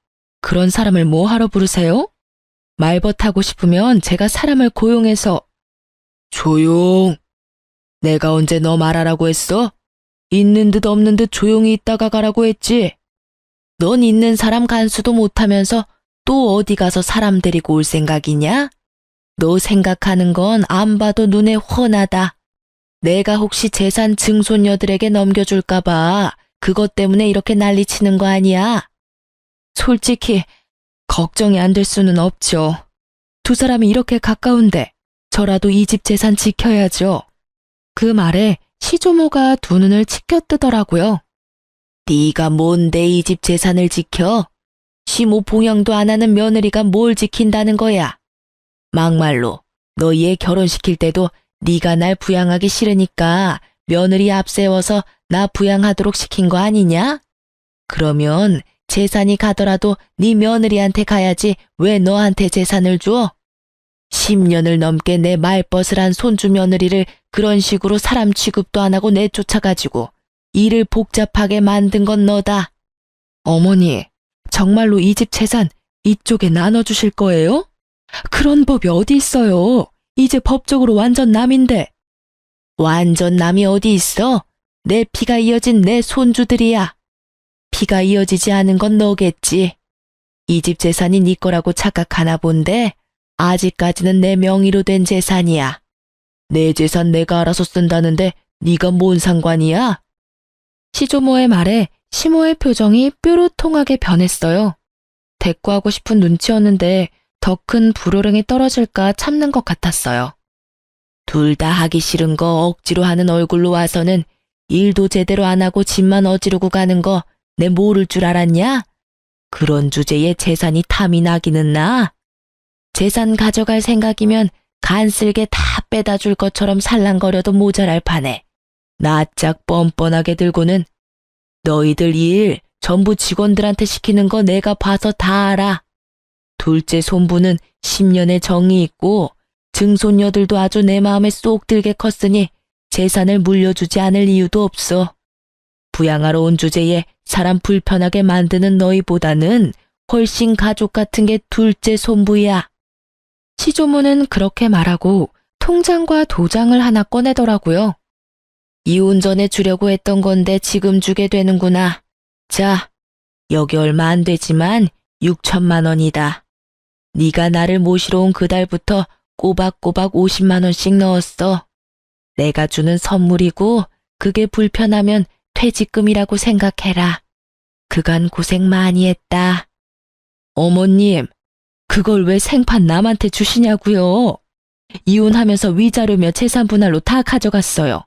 그런 사람을 뭐 하러 부르세요? 말벗하고 싶으면 제가 사람을 고용해서. 조용. 내가 언제 너 말하라고 했어? 있는 듯 없는 듯 조용히 있다가 가라고 했지. 넌 있는 사람 간수도 못하면서 또 어디 가서 사람 데리고 올 생각이냐? 너 생각하는 건 안 봐도 눈에 훤하다. 내가 혹시 재산 증손녀들에게 넘겨줄까봐 그것 때문에 이렇게 난리치는 거 아니야? 솔직히 걱정이 안 될 수는 없죠. 두 사람이 이렇게 가까운데 저라도 이 집 재산 지켜야죠. 그 말에 시조모가 두 눈을 치켜뜨더라고요. 네가 뭔데 이 집 재산을 지켜? 시모 봉양도 안 하는 며느리가 뭘 지킨다는 거야? 막말로 너 얘 결혼시킬 때도 네가 날 부양하기 싫으니까 며느리 앞세워서 나 부양하도록 시킨 거 아니냐? 그러면 재산이 가더라도 네 며느리한테 가야지 왜 너한테 재산을 줘? 10년을 넘게 내 말벗을 한 손주 며느리를 그런 식으로 사람 취급도 안 하고 내쫓아가지고 일을 복잡하게 만든 건 너다. 어머니, 정말로 이 집 재산 이쪽에 나눠주실 거예요? 그런 법이 어디 있어요? 이제 법적으로 완전 남인데. 완전 남이 어디 있어? 내 피가 이어진 내 손주들이야. 피가 이어지지 않은 건 너겠지. 이 집 재산이 네 거라고 착각하나 본데 아직까지는 내 명의로 된 재산이야. 내 재산 내가 알아서 쓴다는데 네가 뭔 상관이야? 시조모의 말에 시모의 표정이 뾰루통하게 변했어요. 대꾸하고 싶은 눈치였는데 더 큰 불호령이 떨어질까 참는 것 같았어요. 둘 다 하기 싫은 거 억지로 하는 얼굴로 와서는 일도 제대로 안 하고 집만 어지르고 가는 거 내 모를 줄 알았냐? 그런 주제에 재산이 탐이 나기는 나. 재산 가져갈 생각이면 간쓸게 다 빼다 줄 것처럼 살랑거려도 모자랄 판에 낯짝 뻔뻔하게 들고는 너희들 일 전부 직원들한테 시키는 거 내가 봐서 다 알아. 둘째 손부는 10년의 정이 있고 증손녀들도 아주 내 마음에 쏙 들게 컸으니 재산을 물려주지 않을 이유도 없어. 부양하러 온 주제에 사람 불편하게 만드는 너희보다는 훨씬 가족 같은 게 둘째 손부야. 시조모는 그렇게 말하고 통장과 도장을 하나 꺼내더라고요. 이혼 전에 주려고 했던 건데 지금 주게 되는구나. 자, 여기 얼마 안 되지만 6천만 원이다. 네가 나를 모시러 온 그달부터 꼬박꼬박 50만 원씩 넣었어. 내가 주는 선물이고 그게 불편하면 퇴직금이라고 생각해라. 그간 고생 많이 했다. 어머님, 그걸 왜 생판 남한테 주시냐고요? 이혼하면서 위자료며 재산 분할로 다 가져갔어요.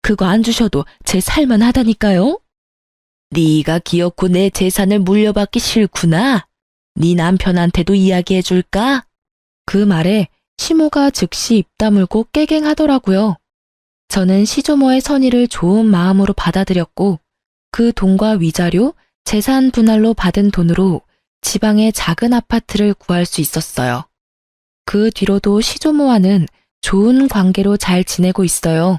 그거 안 주셔도 제 살만 하다니까요? 네가 기어코 내 재산을 물려받기 싫구나. 네 남편한테도 이야기해 줄까? 그 말에 시모가 즉시 입 다물고 깨갱하더라고요. 저는 시조모의 선의를 좋은 마음으로 받아들였고 그 돈과 위자료, 재산 분할로 받은 돈으로 지방의 작은 아파트를 구할 수 있었어요. 그 뒤로도 시조모와는 좋은 관계로 잘 지내고 있어요.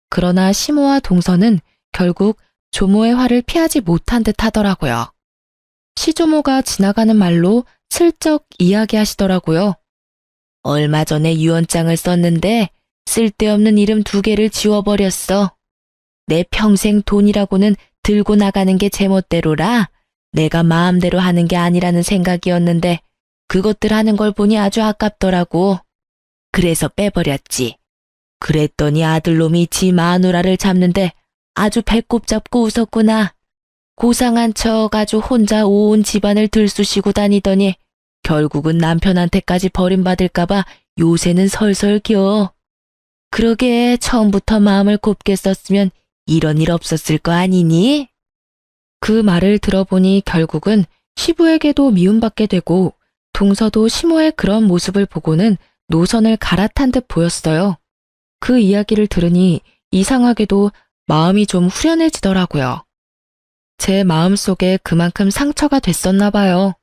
그러나 시모와 동서는 결국 조모의 화를 피하지 못한 듯 하더라고요. 시조모가 지나가는 말로 슬쩍 이야기하시더라고요. 얼마 전에 유언장을 썼는데 쓸데없는 이름 2개를 지워버렸어. 내 평생 돈이라고는 들고 나가는 게 제멋대로라 내가 마음대로 하는 게 아니라는 생각이었는데 그것들 하는 걸 보니 아주 아깝더라고. 그래서 빼버렸지. 그랬더니 아들놈이 지 마누라를 잡는데 아주 배꼽 잡고 웃었구나. 고상한 척 아주 혼자 온 집안을 들쑤시고 다니더니 결국은 남편한테까지 버림받을까봐 요새는 설설 겨. 그러게 처음부터 마음을 곱게 썼으면 이런 일 없었을 거 아니니? 그 말을 들어보니 결국은 시부에게도 미움받게 되고 동서도 시모의 그런 모습을 보고는 노선을 갈아탄 듯 보였어요. 그 이야기를 들으니 이상하게도 마음이 좀 후련해지더라고요. 제 마음속에 그만큼 상처가 됐었나 봐요.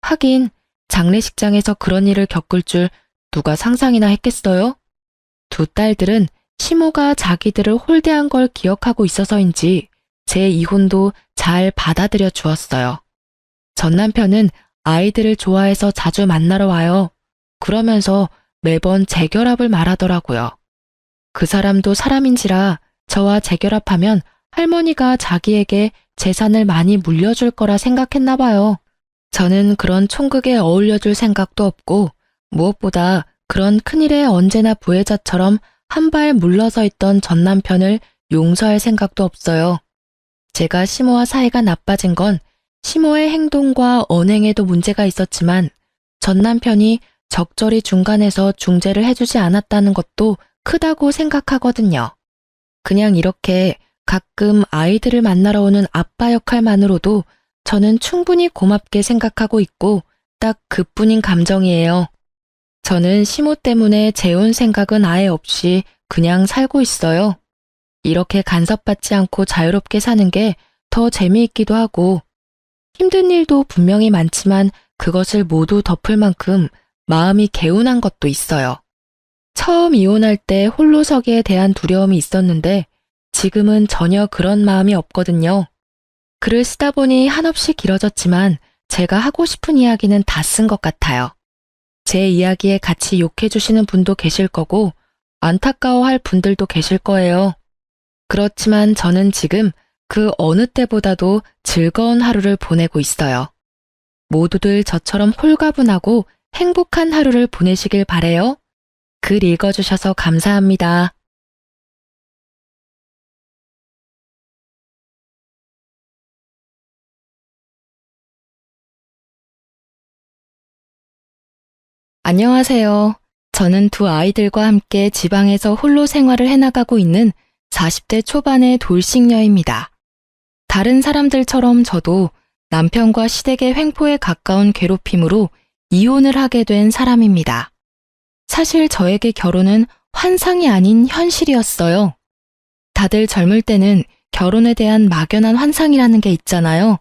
하긴 장례식장에서 그런 일을 겪을 줄 누가 상상이나 했겠어요? 2 딸들은 시모가 자기들을 홀대한 걸 기억하고 있어서인지 제 이혼도 잘 받아들여 주었어요. 전 남편은 아이들을 좋아해서 자주 만나러 와요. 그러면서 매번 재결합을 말하더라고요. 그 사람도 사람인지라 저와 재결합하면 할머니가 자기에게 재산을 많이 물려줄 거라 생각했나 봐요. 저는 그런 총극에 어울려줄 생각도 없고 무엇보다 그런 큰일에 언제나 부혜자처럼 한 발 물러서 있던 전 남편을 용서할 생각도 없어요. 제가 시모와 사이가 나빠진 건 시모의 행동과 언행에도 문제가 있었지만 전 남편이 적절히 중간에서 중재를 해주지 않았다는 것도 크다고 생각하거든요. 그냥 이렇게 가끔 아이들을 만나러 오는 아빠 역할만으로도 저는 충분히 고맙게 생각하고 있고 딱 그뿐인 감정이에요. 저는 시모 때문에 재혼 생각은 아예 없이 그냥 살고 있어요. 이렇게 간섭받지 않고 자유롭게 사는 게 더 재미있기도 하고 힘든 일도 분명히 많지만 그것을 모두 덮을 만큼 마음이 개운한 것도 있어요. 처음 이혼할 때 홀로서기에 대한 두려움이 있었는데 지금은 전혀 그런 마음이 없거든요. 글을 쓰다 보니 한없이 길어졌지만 제가 하고 싶은 이야기는 다 쓴 것 같아요. 제 이야기에 같이 욕해주시는 분도 계실 거고 안타까워할 분들도 계실 거예요. 그렇지만 저는 지금 그 어느 때보다도 즐거운 하루를 보내고 있어요. 모두들 저처럼 홀가분하고 행복한 하루를 보내시길 바래요. 글 읽어주셔서 감사합니다. 안녕하세요. 저는 2 아이들과 함께 지방에서 홀로 생활을 해나가고 있는 40대 초반의 돌싱녀입니다. 다른 사람들처럼 저도 남편과 시댁의 횡포에 가까운 괴롭힘으로 이혼을 하게 된 사람입니다. 사실 저에게 결혼은 환상이 아닌 현실이었어요. 다들 젊을 때는 결혼에 대한 막연한 환상이라는 게 있잖아요.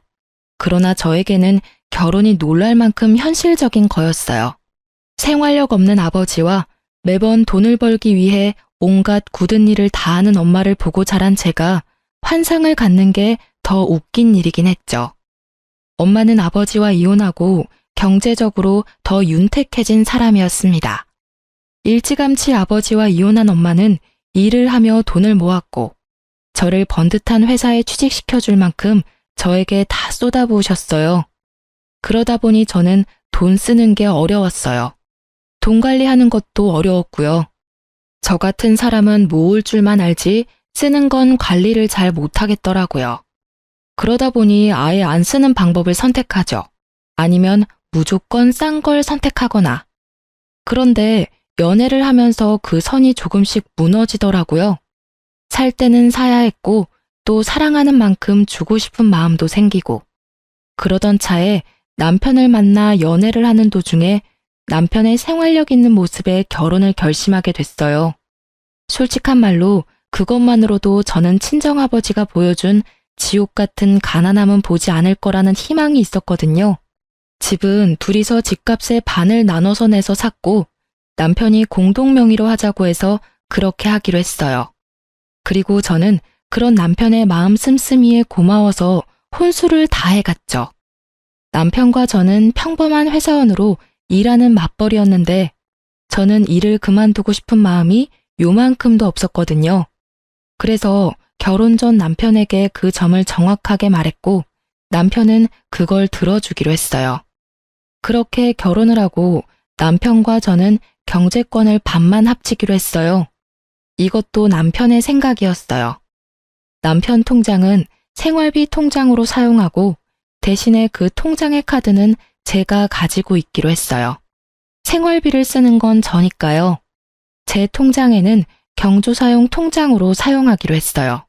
그러나 저에게는 결혼이 놀랄 만큼 현실적인 거였어요. 생활력 없는 아버지와 매번 돈을 벌기 위해 온갖 굳은 일을 다 하는 엄마를 보고 자란 제가 환상을 갖는 게 더 웃긴 일이긴 했죠. 엄마는 아버지와 이혼하고 경제적으로 더 윤택해진 사람이었습니다. 일찌감치 아버지와 이혼한 엄마는 일을 하며 돈을 모았고 저를 번듯한 회사에 취직시켜줄 만큼 저에게 다 쏟아부으셨어요. 그러다 보니 저는 돈 쓰는 게 어려웠어요. 돈 관리하는 것도 어려웠고요. 저 같은 사람은 모을 줄만 알지 쓰는 건 관리를 잘 못하겠더라고요. 그러다 보니 아예 안 쓰는 방법을 선택하죠. 아니면 무조건 싼 걸 선택하거나. 그런데 연애를 하면서 그 선이 조금씩 무너지더라고요. 살 때는 사야 했고 또 사랑하는 만큼 주고 싶은 마음도 생기고. 그러던 차에 남편을 만나 연애를 하는 도중에 남편의 생활력 있는 모습에 결혼을 결심하게 됐어요. 솔직한 말로 그것만으로도 저는 친정아버지가 보여준 지옥 같은 가난함은 보지 않을 거라는 희망이 있었거든요. 집은 둘이서 집값의 반을 나눠서 내서 샀고 남편이 공동 명의로 하자고 해서 그렇게 하기로 했어요. 그리고 저는 그런 남편의 마음 씀씀이에 고마워서 혼수를 다 해갔죠. 남편과 저는 평범한 회사원으로 일하는 맞벌이였는데 저는 일을 그만두고 싶은 마음이 요만큼도 없었거든요. 그래서 결혼 전 남편에게 그 점을 정확하게 말했고 남편은 그걸 들어주기로 했어요. 그렇게 결혼을 하고 남편과 저는 경제권을 반만 합치기로 했어요. 이것도 남편의 생각이었어요. 남편 통장은 생활비 통장으로 사용하고 대신에 그 통장의 카드는 제가 가지고 있기로 했어요. 생활비를 쓰는 건 저니까요. 제 통장에는 경조사용 통장으로 사용하기로 했어요.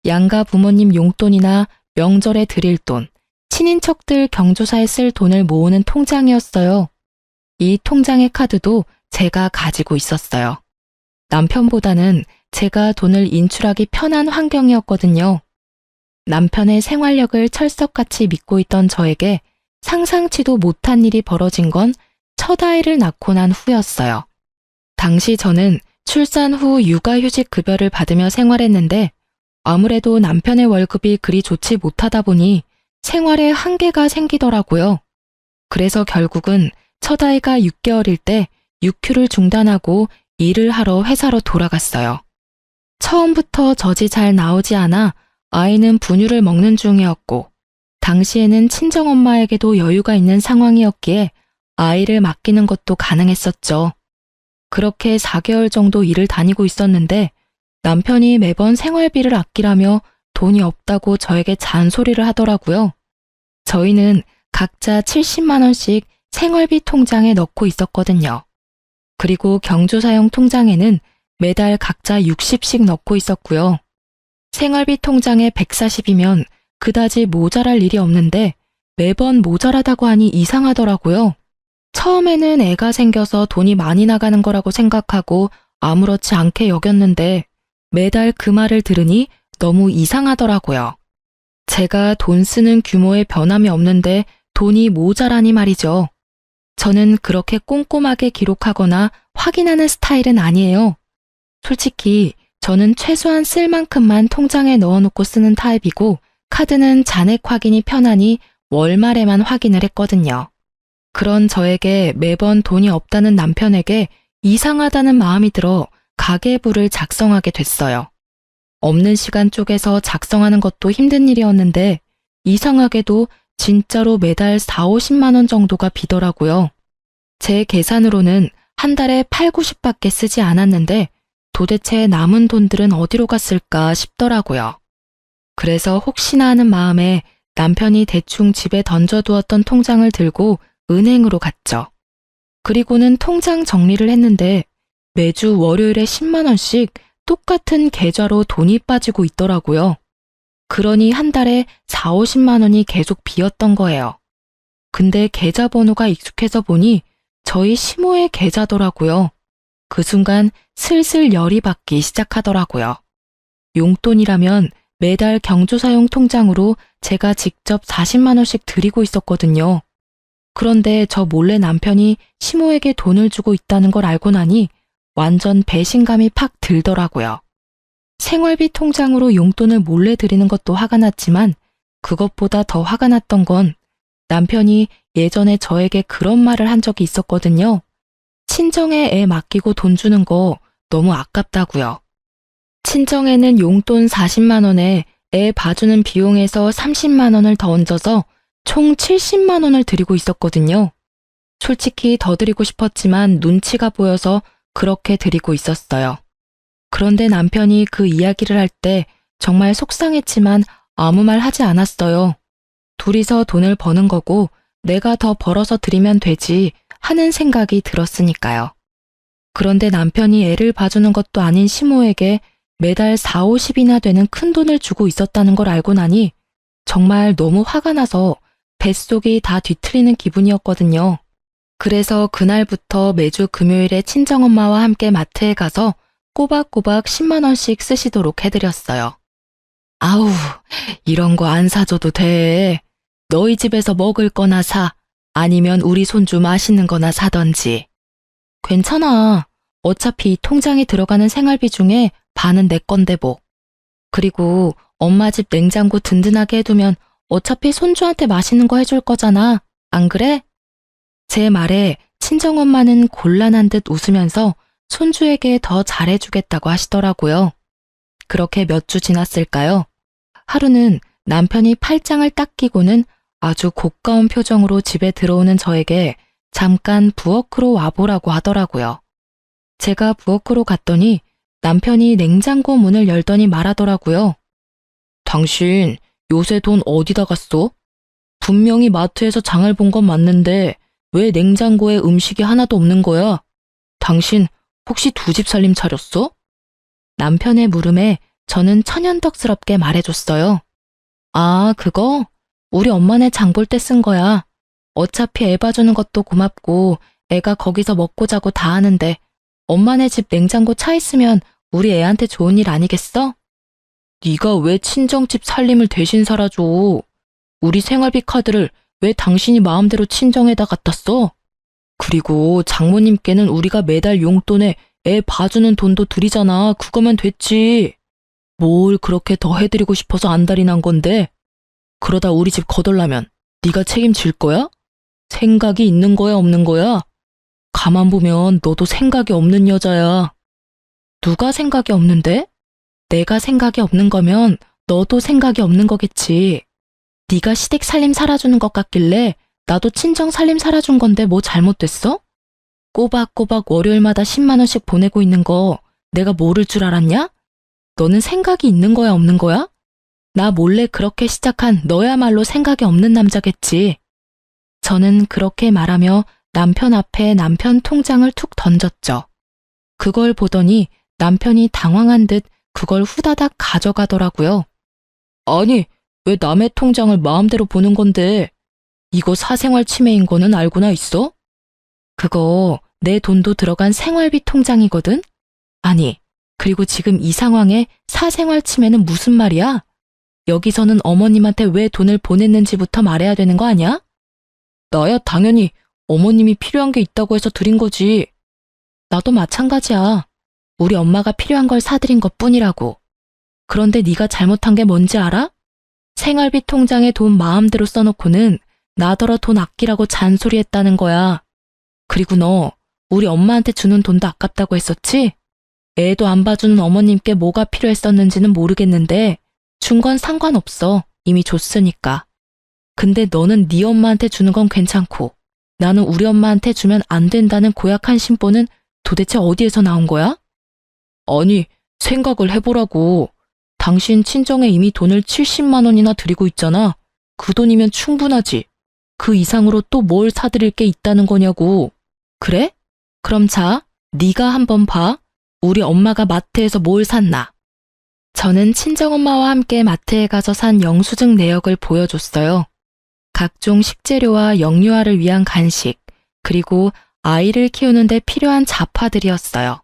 양가 부모님 용돈이나 명절에 드릴 돈, 친인척들 경조사에 쓸 돈을 모으는 통장이었어요. 이 통장의 카드도 제가 가지고 있었어요. 남편보다는 제가 돈을 인출하기 편한 환경이었거든요. 남편의 생활력을 철석같이 믿고 있던 저에게 상상치도 못한 일이 벌어진 건 첫 아이를 낳고 난 후였어요. 당시 저는 출산 후 육아휴직 급여를 받으며 생활했는데 아무래도 남편의 월급이 그리 좋지 못하다 보니 생활에 한계가 생기더라고요. 그래서 결국은 첫 아이가 6개월일 때 육휴를 중단하고 일을 하러 회사로 돌아갔어요. 처음부터 젖이 잘 나오지 않아 아이는 분유를 먹는 중이었고 당시에는 친정엄마에게도 여유가 있는 상황이었기에 아이를 맡기는 것도 가능했었죠. 그렇게 4개월 정도 일을 다니고 있었는데 남편이 매번 생활비를 아끼라며 돈이 없다고 저에게 잔소리를 하더라고요. 저희는 각자 70만 원씩 생활비 통장에 넣고 있었거든요. 그리고 경조사용 통장에는 매달 각자 60씩 넣고 있었고요. 생활비 통장에 140이면 그다지 모자랄 일이 없는데 매번 모자라다고 하니 이상하더라고요. 처음에는 애가 생겨서 돈이 많이 나가는 거라고 생각하고 아무렇지 않게 여겼는데 매달 그 말을 들으니 너무 이상하더라고요. 제가 돈 쓰는 규모에 변함이 없는데 돈이 모자라니 말이죠. 저는 그렇게 꼼꼼하게 기록하거나 확인하는 스타일은 아니에요. 솔직히 저는 최소한 쓸 만큼만 통장에 넣어놓고 쓰는 타입이고 카드는 잔액 확인이 편하니 월말에만 확인을 했거든요. 그런 저에게 매번 돈이 없다는 남편에게 이상하다는 마음이 들어 가계부를 작성하게 됐어요. 없는 시간 쪼개서 작성하는 것도 힘든 일이었는데 이상하게도 진짜로 매달 4, 50만 원 정도가 비더라고요. 제 계산으로는 한 달에 8, 90밖에 쓰지 않았는데 도대체 남은 돈들은 어디로 갔을까 싶더라고요. 그래서 혹시나 하는 마음에 남편이 대충 집에 던져두었던 통장을 들고 은행으로 갔죠. 그리고는 통장 정리를 했는데 매주 월요일에 10만 원씩 똑같은 계좌로 돈이 빠지고 있더라고요. 그러니 한 달에 4, 50만 원이 계속 비었던 거예요. 근데 계좌번호가 익숙해서 보니 저희 시모의 계좌더라고요. 그 순간 슬슬 열이 받기 시작하더라고요. 용돈이라면 매달 경조사용 통장으로 제가 직접 40만 원씩 드리고 있었거든요. 그런데 저 몰래 남편이 시모에게 돈을 주고 있다는 걸 알고 나니 완전 배신감이 팍 들더라고요. 생활비 통장으로 용돈을 몰래 드리는 것도 화가 났지만 그것보다 더 화가 났던 건 남편이 예전에 저에게 그런 말을 한 적이 있었거든요. 친정에 애 맡기고 돈 주는 거 너무 아깝다고요. 친정에는 용돈 40만 원에 애 봐주는 비용에서 30만 원을 더 얹어서 총 70만 원을 드리고 있었거든요. 솔직히 더 드리고 싶었지만 눈치가 보여서 그렇게 드리고 있었어요. 그런데 남편이 그 이야기를 할 때 정말 속상했지만 아무 말 하지 않았어요. 둘이서 돈을 버는 거고 내가 더 벌어서 드리면 되지 하는 생각이 들었으니까요. 그런데 남편이 애를 봐주는 것도 아닌 시모에게 매달 4, 50이나 되는 큰돈을 주고 있었다는 걸 알고 나니 정말 너무 화가 나서 뱃속이 다 뒤틀리는 기분이었거든요. 그래서 그날부터 매주 금요일에 친정엄마와 함께 마트에 가서 꼬박꼬박 10만 원씩 쓰시도록 해드렸어요. 아우, 이런 거 안 사줘도 돼. 너희 집에서 먹을 거나 사. 아니면 우리 손주 맛있는 거나 사던지. 괜찮아. 어차피 이 통장에 들어가는 생활비 중에 반은 내 건데 뭐. 그리고 엄마 집 냉장고 든든하게 해두면 어차피 손주한테 맛있는 거 해줄 거잖아. 안 그래? 제 말에 친정엄마는 곤란한 듯 웃으면서 손주에게 더 잘해주겠다고 하시더라고요. 그렇게 몇 주 지났을까요? 하루는 남편이 팔짱을 딱 끼고는 아주 고가운 표정으로 집에 들어오는 저에게 잠깐 부엌으로 와보라고 하더라고요. 제가 부엌으로 갔더니 남편이 냉장고 문을 열더니 말하더라고요. 당신 요새 돈 어디다 갔어? 분명히 마트에서 장을 본 건 맞는데 왜 냉장고에 음식이 하나도 없는 거야? 당신 혹시 두 집 살림 차렸어? 남편의 물음에 저는 천연덕스럽게 말해줬어요. 아, 그거? 우리 엄마네 장 볼 때 쓴 거야. 어차피 애 봐주는 것도 고맙고 애가 거기서 먹고 자고 다 하는데 엄마네 집 냉장고 차 있으면 우리 애한테 좋은 일 아니겠어? 네가 왜 친정집 살림을 대신 살아줘? 우리 생활비 카드를 왜 당신이 마음대로 친정에다 갖다 써? 그리고 장모님께는 우리가 매달 용돈에 애 봐주는 돈도 드리잖아. 그거면 됐지. 뭘 그렇게 더 해드리고 싶어서 안달이 난 건데? 그러다 우리 집 거덜나면 네가 책임질 거야? 생각이 있는 거야, 없는 거야? 가만 보면 너도 생각이 없는 여자야. 누가 생각이 없는데? 내가 생각이 없는 거면 너도 생각이 없는 거겠지. 네가 시댁 살림 살아주는 것 같길래 나도 친정 살림 살아준 건데 뭐 잘못됐어? 꼬박꼬박 월요일마다 10만 원씩 보내고 있는 거 내가 모를 줄 알았냐? 너는 생각이 있는 거야, 없는 거야? 나 몰래 그렇게 시작한 너야말로 생각이 없는 남자겠지. 저는 그렇게 말하며 남편 앞에 남편 통장을 툭 던졌죠. 그걸 보더니 남편이 당황한 듯 그걸 후다닥 가져가더라고요. 아니, 왜 남의 통장을 마음대로 보는 건데? 이거 사생활 침해인 거는 알고나 있어? 그거 내 돈도 들어간 생활비 통장이거든? 아니, 그리고 지금 이 상황에 사생활 침해는 무슨 말이야? 여기서는 어머님한테 왜 돈을 보냈는지부터 말해야 되는 거 아니야? 나야 당연히 어머님이 필요한 게 있다고 해서 드린 거지. 나도 마찬가지야. 우리 엄마가 필요한 걸 사드린 것뿐이라고. 그런데 네가 잘못한 게 뭔지 알아? 생활비 통장에 돈 마음대로 써놓고는 나더러 돈 아끼라고 잔소리했다는 거야. 그리고 너 우리 엄마한테 주는 돈도 아깝다고 했었지? 애도 안 봐주는 어머님께 뭐가 필요했었는지는 모르겠는데 준 건 상관없어. 이미 줬으니까. 근데 너는 네 엄마한테 주는 건 괜찮고 나는 우리 엄마한테 주면 안 된다는 고약한 심보는 도대체 어디에서 나온 거야? 아니, 생각을 해보라고. 당신 친정에 이미 돈을 70만 원이나 드리고 있잖아. 그 돈이면 충분하지. 그 이상으로 또 뭘 사드릴 게 있다는 거냐고. 그래? 그럼 자, 네가 한번 봐. 우리 엄마가 마트에서 뭘 샀나. 저는 친정엄마와 함께 마트에 가서 산 영수증 내역을 보여줬어요. 각종 식재료와 영유아를 위한 간식, 그리고 아이를 키우는 데 필요한 잡화들이었어요.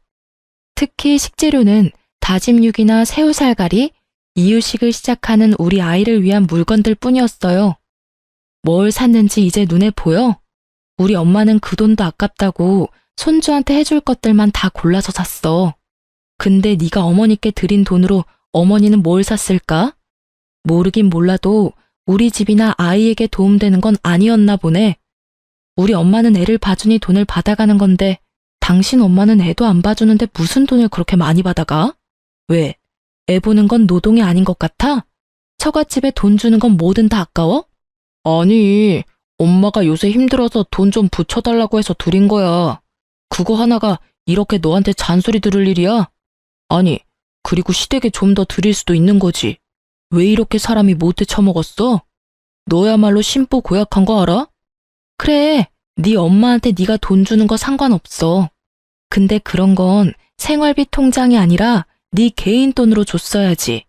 특히 식재료는 다짐 육이나 새우살가리, 이유식을 시작하는 우리 아이를 위한 물건들 뿐이었어요. 뭘 샀는지 이제 눈에 보여? 우리 엄마는 그 돈도 아깝다고 손주한테 해줄 것들만 다 골라서 샀어. 근데 네가 어머니께 드린 돈으로 어머니는 뭘 샀을까? 모르긴 몰라도 우리 집이나 아이에게 도움되는 건 아니었나 보네. 우리 엄마는 애를 봐주니 돈을 받아가는 건데 당신 엄마는 애도 안 봐주는데 무슨 돈을 그렇게 많이 받아가? 왜? 애 보는 건 노동이 아닌 것 같아? 처갓집에 돈 주는 건 뭐든 다 아까워? 아니, 엄마가 요새 힘들어서 돈 좀 붙여달라고 해서 드린 거야. 그거 하나가 이렇게 너한테 잔소리 들을 일이야? 아니, 그리고 시댁에 좀 더 드릴 수도 있는 거지. 왜 이렇게 사람이 못돼 처먹었어? 너야말로 심보 고약한 거 알아? 그래, 네 엄마한테 네가 돈 주는 거 상관없어. 근데 그런 건 생활비 통장이 아니라 네 개인 돈으로 줬어야지.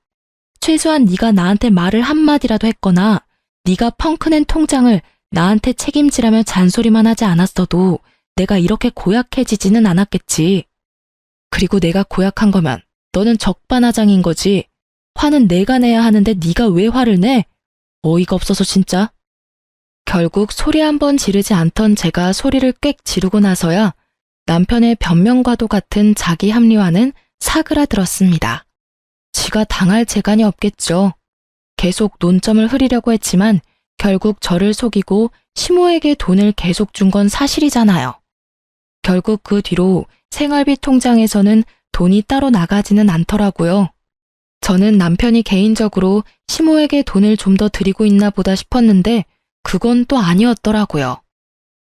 최소한 네가 나한테 말을 한마디라도 했거나 네가 펑크낸 통장을 나한테 책임지라며 잔소리만 하지 않았어도 내가 이렇게 고약해지지는 않았겠지. 그리고 내가 고약한 거면 너는 적반하장인 거지. 화는 내가 내야 하는데 네가 왜 화를 내? 어이가 없어서 진짜. 결국 소리 한 번 지르지 않던 제가 소리를 꽥 지르고 나서야 남편의 변명과도 같은 자기 합리화는 사그라들었습니다. 지가 당할 재간이 없겠죠. 계속 논점을 흐리려고 했지만 결국 저를 속이고 시모에게 돈을 계속 준 건 사실이잖아요. 결국 그 뒤로 생활비 통장에서는 돈이 따로 나가지는 않더라고요. 저는 남편이 개인적으로 시모에게 돈을 좀 더 드리고 있나 보다 싶었는데 그건 또 아니었더라고요.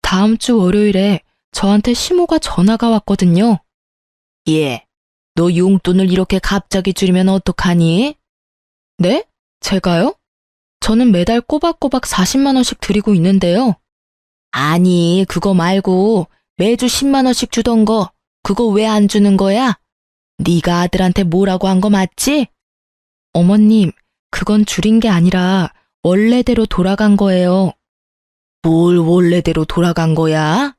다음 주 월요일에 저한테 시모가 전화가 왔거든요. 예, 너 용돈을 이렇게 갑자기 줄이면 어떡하니? 네? 제가요? 저는 매달 꼬박꼬박 40만 원씩 드리고 있는데요. 아니, 그거 말고 매주 10만 원씩 주던 거, 그거 왜 안 주는 거야? 네가 아들한테 뭐라고 한 거 맞지? 어머님, 그건 줄인 게 아니라 원래대로 돌아간 거예요. 뭘 원래대로 돌아간 거야?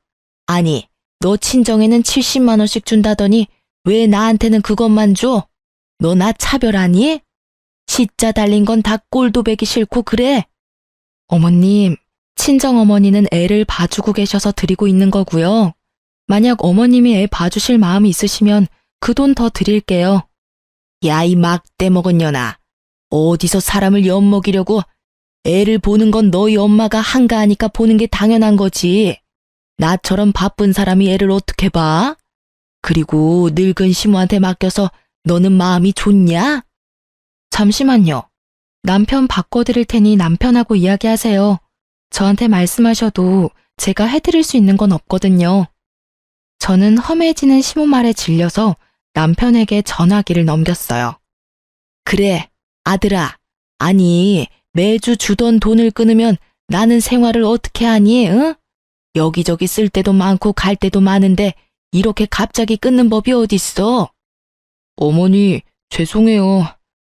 아니, 너 친정에는 70만 원씩 준다더니 왜 나한테는 그것만 줘? 너 나 차별하니? 시자 달린 건 다 꼴도 보기 싫고 그래? 어머님, 친정어머니는 애를 봐주고 계셔서 드리고 있는 거고요. 만약 어머님이 애 봐주실 마음이 있으시면 그 돈 더 드릴게요. 야, 이 막대 먹은 년아. 어디서 사람을 엿먹이려고. 애를 보는 건 너희 엄마가 한가하니까 보는 게 당연한 거지. 나처럼 바쁜 사람이 애를 어떻게 봐? 그리고 늙은 시모한테 맡겨서 너는 마음이 좋냐? 잠시만요. 남편 바꿔드릴 테니 남편하고 이야기하세요. 저한테 말씀하셔도 제가 해드릴 수 있는 건 없거든요. 저는 험해지는 시모 말에 질려서 남편에게 전화기를 넘겼어요. 그래, 아들아. 아니, 매주 주던 돈을 끊으면 나는 생활을 어떻게 하니, 응? 여기저기 쓸 때도 많고 갈 때도 많은데 이렇게 갑자기 끊는 법이 어딨어? 어머니, 죄송해요.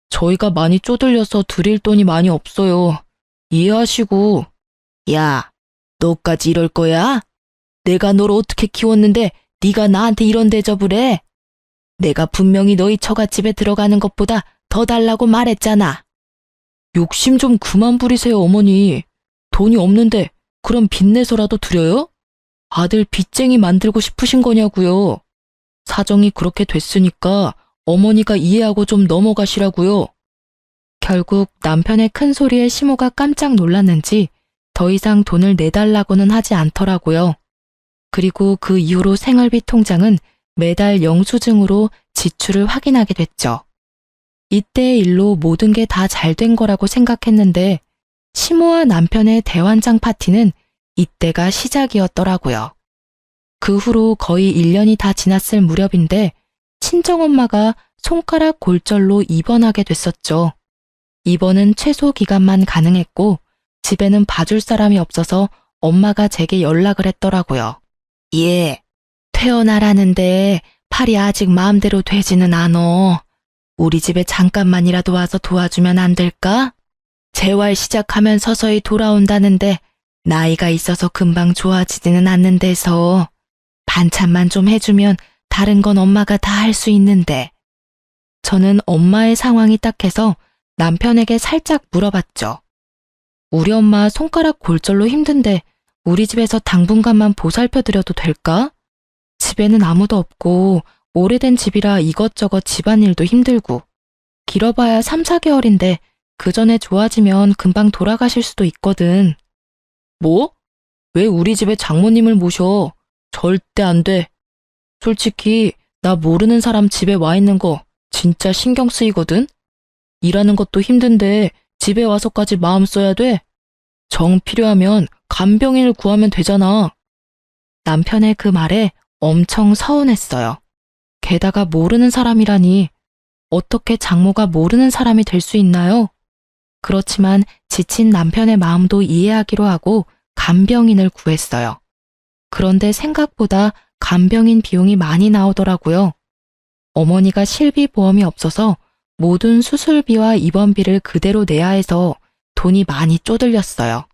저희가 많이 쪼들려서 드릴 돈이 많이 없어요. 이해하시고. 야, 너까지 이럴 거야? 내가 널 어떻게 키웠는데 네가 나한테 이런 대접을 해? 내가 분명히 너희 처갓집에 들어가는 것보다 더 달라고 말했잖아. 욕심 좀 그만 부리세요, 어머니. 돈이 없는데 그럼 빚내서라도 드려요? 아들 빚쟁이 만들고 싶으신 거냐고요. 사정이 그렇게 됐으니까 어머니가 이해하고 좀 넘어가시라고요. 결국 남편의 큰 소리에 시모가 깜짝 놀랐는지 더 이상 돈을 내달라고는 하지 않더라고요. 그리고 그 이후로 생활비 통장은 매달 영수증으로 지출을 확인하게 됐죠. 이때의 일로 모든 게 다 잘 된 거라고 생각했는데 시모와 남편의 대환장 파티는 이때가 시작이었더라고요. 그 후로 거의 1년이 다 지났을 무렵인데 친정엄마가 손가락 골절로 입원하게 됐었죠. 입원은 최소 기간만 가능했고 집에는 봐줄 사람이 없어서 엄마가 제게 연락을 했더라고요. 예, 퇴원하라는데 팔이 아직 마음대로 되지는 않어. 우리 집에 잠깐만이라도 와서 도와주면 안 될까? 재활 시작하면 서서히 돌아온다는데 나이가 있어서 금방 좋아지지는 않는 데서 반찬만 좀 해주면 다른 건 엄마가 다 할 수 있는데. 저는 엄마의 상황이 딱해서 남편에게 살짝 물어봤죠. 우리 엄마 손가락 골절로 힘든데 우리 집에서 당분간만 보살펴드려도 될까? 집에는 아무도 없고 오래된 집이라 이것저것 집안일도 힘들고 길어봐야 3, 4개월인데 그 전에 좋아지면 금방 돌아가실 수도 있거든. 뭐? 왜 우리 집에 장모님을 모셔? 절대 안 돼. 솔직히 나 모르는 사람 집에 와 있는 거 진짜 신경 쓰이거든? 일하는 것도 힘든데 집에 와서까지 마음 써야 돼? 정 필요하면 간병인을 구하면 되잖아. 남편의 그 말에 엄청 서운했어요. 게다가 모르는 사람이라니 어떻게 장모가 모르는 사람이 될 수 있나요? 그렇지만 지친 남편의 마음도 이해하기로 하고 간병인을 구했어요. 그런데 생각보다 간병인 비용이 많이 나오더라고요. 어머니가 실비보험이 없어서 모든 수술비와 입원비를 그대로 내야 해서 돈이 많이 쪼들렸어요.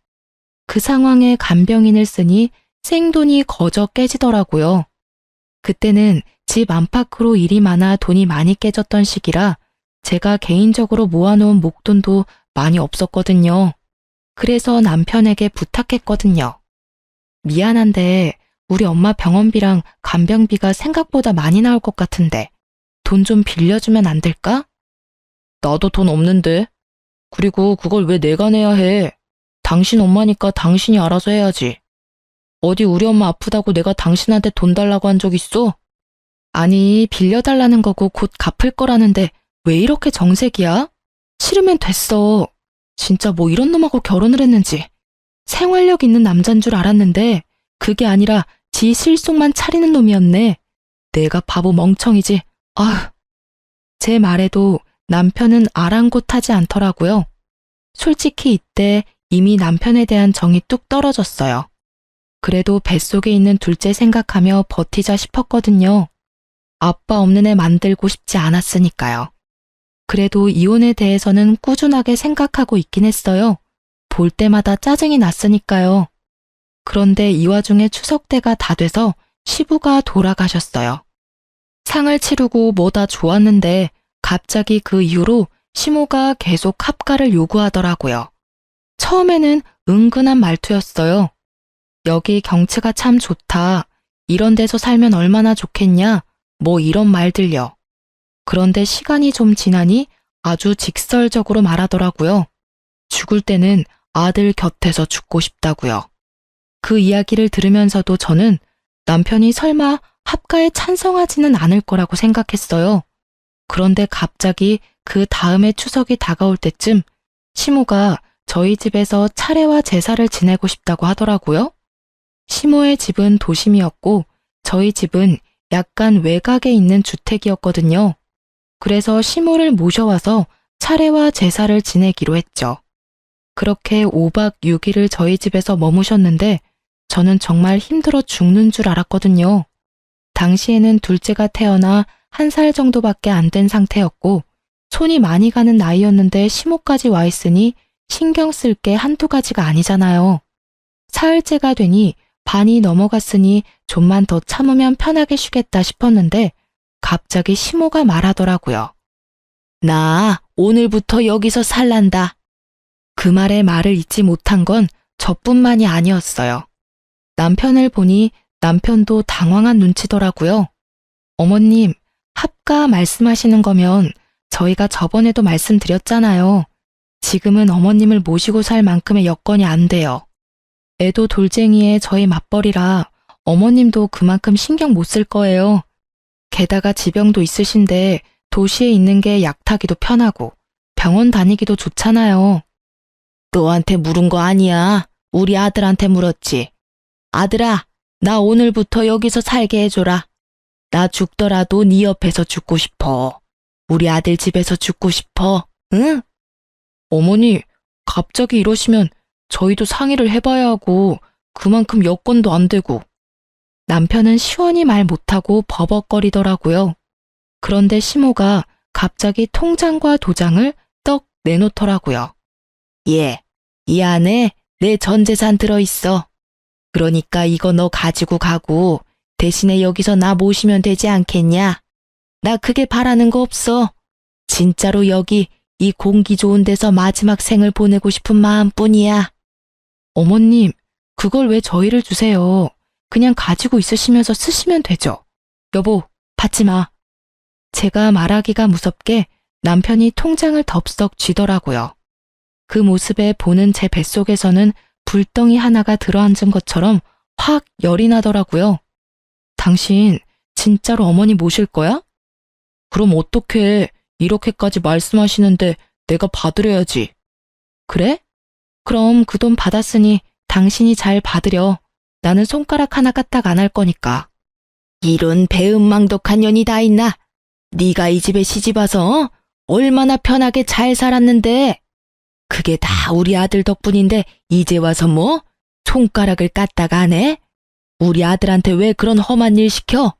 그 상황에 간병인을 쓰니 생돈이 거저 깨지더라고요. 그때는 집 안팎으로 일이 많아 돈이 많이 깨졌던 시기라 제가 개인적으로 모아놓은 목돈도 많이 없었거든요. 그래서 남편에게 부탁했거든요. 미안한데 우리 엄마 병원비랑 간병비가 생각보다 많이 나올 것 같은데 돈 좀 빌려주면 안 될까? 나도 돈 없는데. 그리고 그걸 왜 내가 내야 해? 당신 엄마니까 당신이 알아서 해야지. 어디 우리 엄마 아프다고 내가 당신한테 돈 달라고 한 적 있어? 아니, 빌려달라는 거고 곧 갚을 거라는데 왜 이렇게 정색이야? 싫으면 됐어. 진짜 뭐 이런 놈하고 결혼을 했는지. 생활력 있는 남잔 줄 알았는데 그게 아니라 지 실속만 차리는 놈이었네. 내가 바보 멍청이지. 아휴. 제 말에도 남편은 아랑곳하지 않더라고요. 솔직히 이때 이미 남편에 대한 정이 뚝 떨어졌어요. 그래도 뱃속에 있는 둘째 생각하며 버티자 싶었거든요. 아빠 없는 애 만들고 싶지 않았으니까요. 그래도 이혼에 대해서는 꾸준하게 생각하고 있긴 했어요. 볼 때마다 짜증이 났으니까요. 그런데 이 와중에 추석 때가 다 돼서 시부가 돌아가셨어요. 상을 치르고 뭐다 좋았는데 갑자기 그 이후로 시모가 계속 합가를 요구하더라고요. 처음에는 은근한 말투였어요. 여기 경치가 참 좋다. 이런 데서 살면 얼마나 좋겠냐. 뭐 이런 말들요. 그런데 시간이 좀 지나니 아주 직설적으로 말하더라고요. 죽을 때는 아들 곁에서 죽고 싶다고요. 그 이야기를 들으면서도 저는 남편이 설마 합가에 찬성하지는 않을 거라고 생각했어요. 그런데 갑자기 그 다음에 추석이 다가올 때쯤 시모가 저희 집에서 차례와 제사를 지내고 싶다고 하더라고요. 시모의 집은 도심이었고 저희 집은 약간 외곽에 있는 주택이었거든요. 그래서 시모를 모셔와서 차례와 제사를 지내기로 했죠. 그렇게 5박 6일을 저희 집에서 머무셨는데 저는 정말 힘들어 죽는 줄 알았거든요. 당시에는 둘째가 태어나 1살 정도밖에 안 된 상태였고 손이 많이 가는 나이였는데 시모까지 와 있으니 신경 쓸 게 한두 가지가 아니잖아요. 사흘째가 되니 반이 넘어갔으니 좀만 더 참으면 편하게 쉬겠다 싶었는데 갑자기 시모가 말하더라고요. 나 오늘부터 여기서 살란다. 그 말에 말을 잇지 못한 건 저뿐만이 아니었어요. 남편을 보니 남편도 당황한 눈치더라고요. 어머님, 합가 말씀하시는 거면 저희가 저번에도 말씀드렸잖아요. 지금은 어머님을 모시고 살 만큼의 여건이 안 돼요. 애도 돌쟁이에 저희 맞벌이라 어머님도 그만큼 신경 못 쓸 거예요. 게다가 지병도 있으신데 도시에 있는 게 약 타기도 편하고 병원 다니기도 좋잖아요. 너한테 물은 거 아니야. 우리 아들한테 물었지. 아들아, 나 오늘부터 여기서 살게 해줘라. 나 죽더라도 네 옆에서 죽고 싶어. 우리 아들 집에서 죽고 싶어. 응? 어머니, 갑자기 이러시면 저희도 상의를 해봐야 하고 그만큼 여건도 안 되고. 남편은 시원히 말 못하고 버벅거리더라고요. 그런데 시모가 갑자기 통장과 도장을 떡 내놓더라고요. 이 안에 내 전 재산 들어있어. 그러니까 이거 너 가지고 가고 대신에 여기서 나 모시면 되지 않겠냐? 나 크게 바라는 거 없어. 진짜로 여기 이 공기 좋은 데서 마지막 생을 보내고 싶은 마음뿐이야. 어머님, 그걸 왜 저희를 주세요? 그냥 가지고 있으시면서 쓰시면 되죠. 여보, 받지 마. 제가 말하기가 무섭게 남편이 통장을 덥석 쥐더라고요. 그 모습에 보는 제 뱃속에서는 불덩이 하나가 들어앉은 것처럼 확 열이 나더라고요. 당신 진짜로 어머니 모실 거야? 그럼 어떡해. 이렇게까지 말씀하시는데 내가 받으려야지. 그래? 그럼 그 돈 받았으니 당신이 잘 받으려. 나는 손가락 하나 까딱 안 할 거니까. 이런 배은망덕한 년이 다 있나? 네가 이 집에 시집와서 얼마나 편하게 잘 살았는데. 그게 다 우리 아들 덕분인데 이제 와서 뭐? 손가락을 까딱 안 해? 우리 아들한테 왜 그런 험한 일 시켜?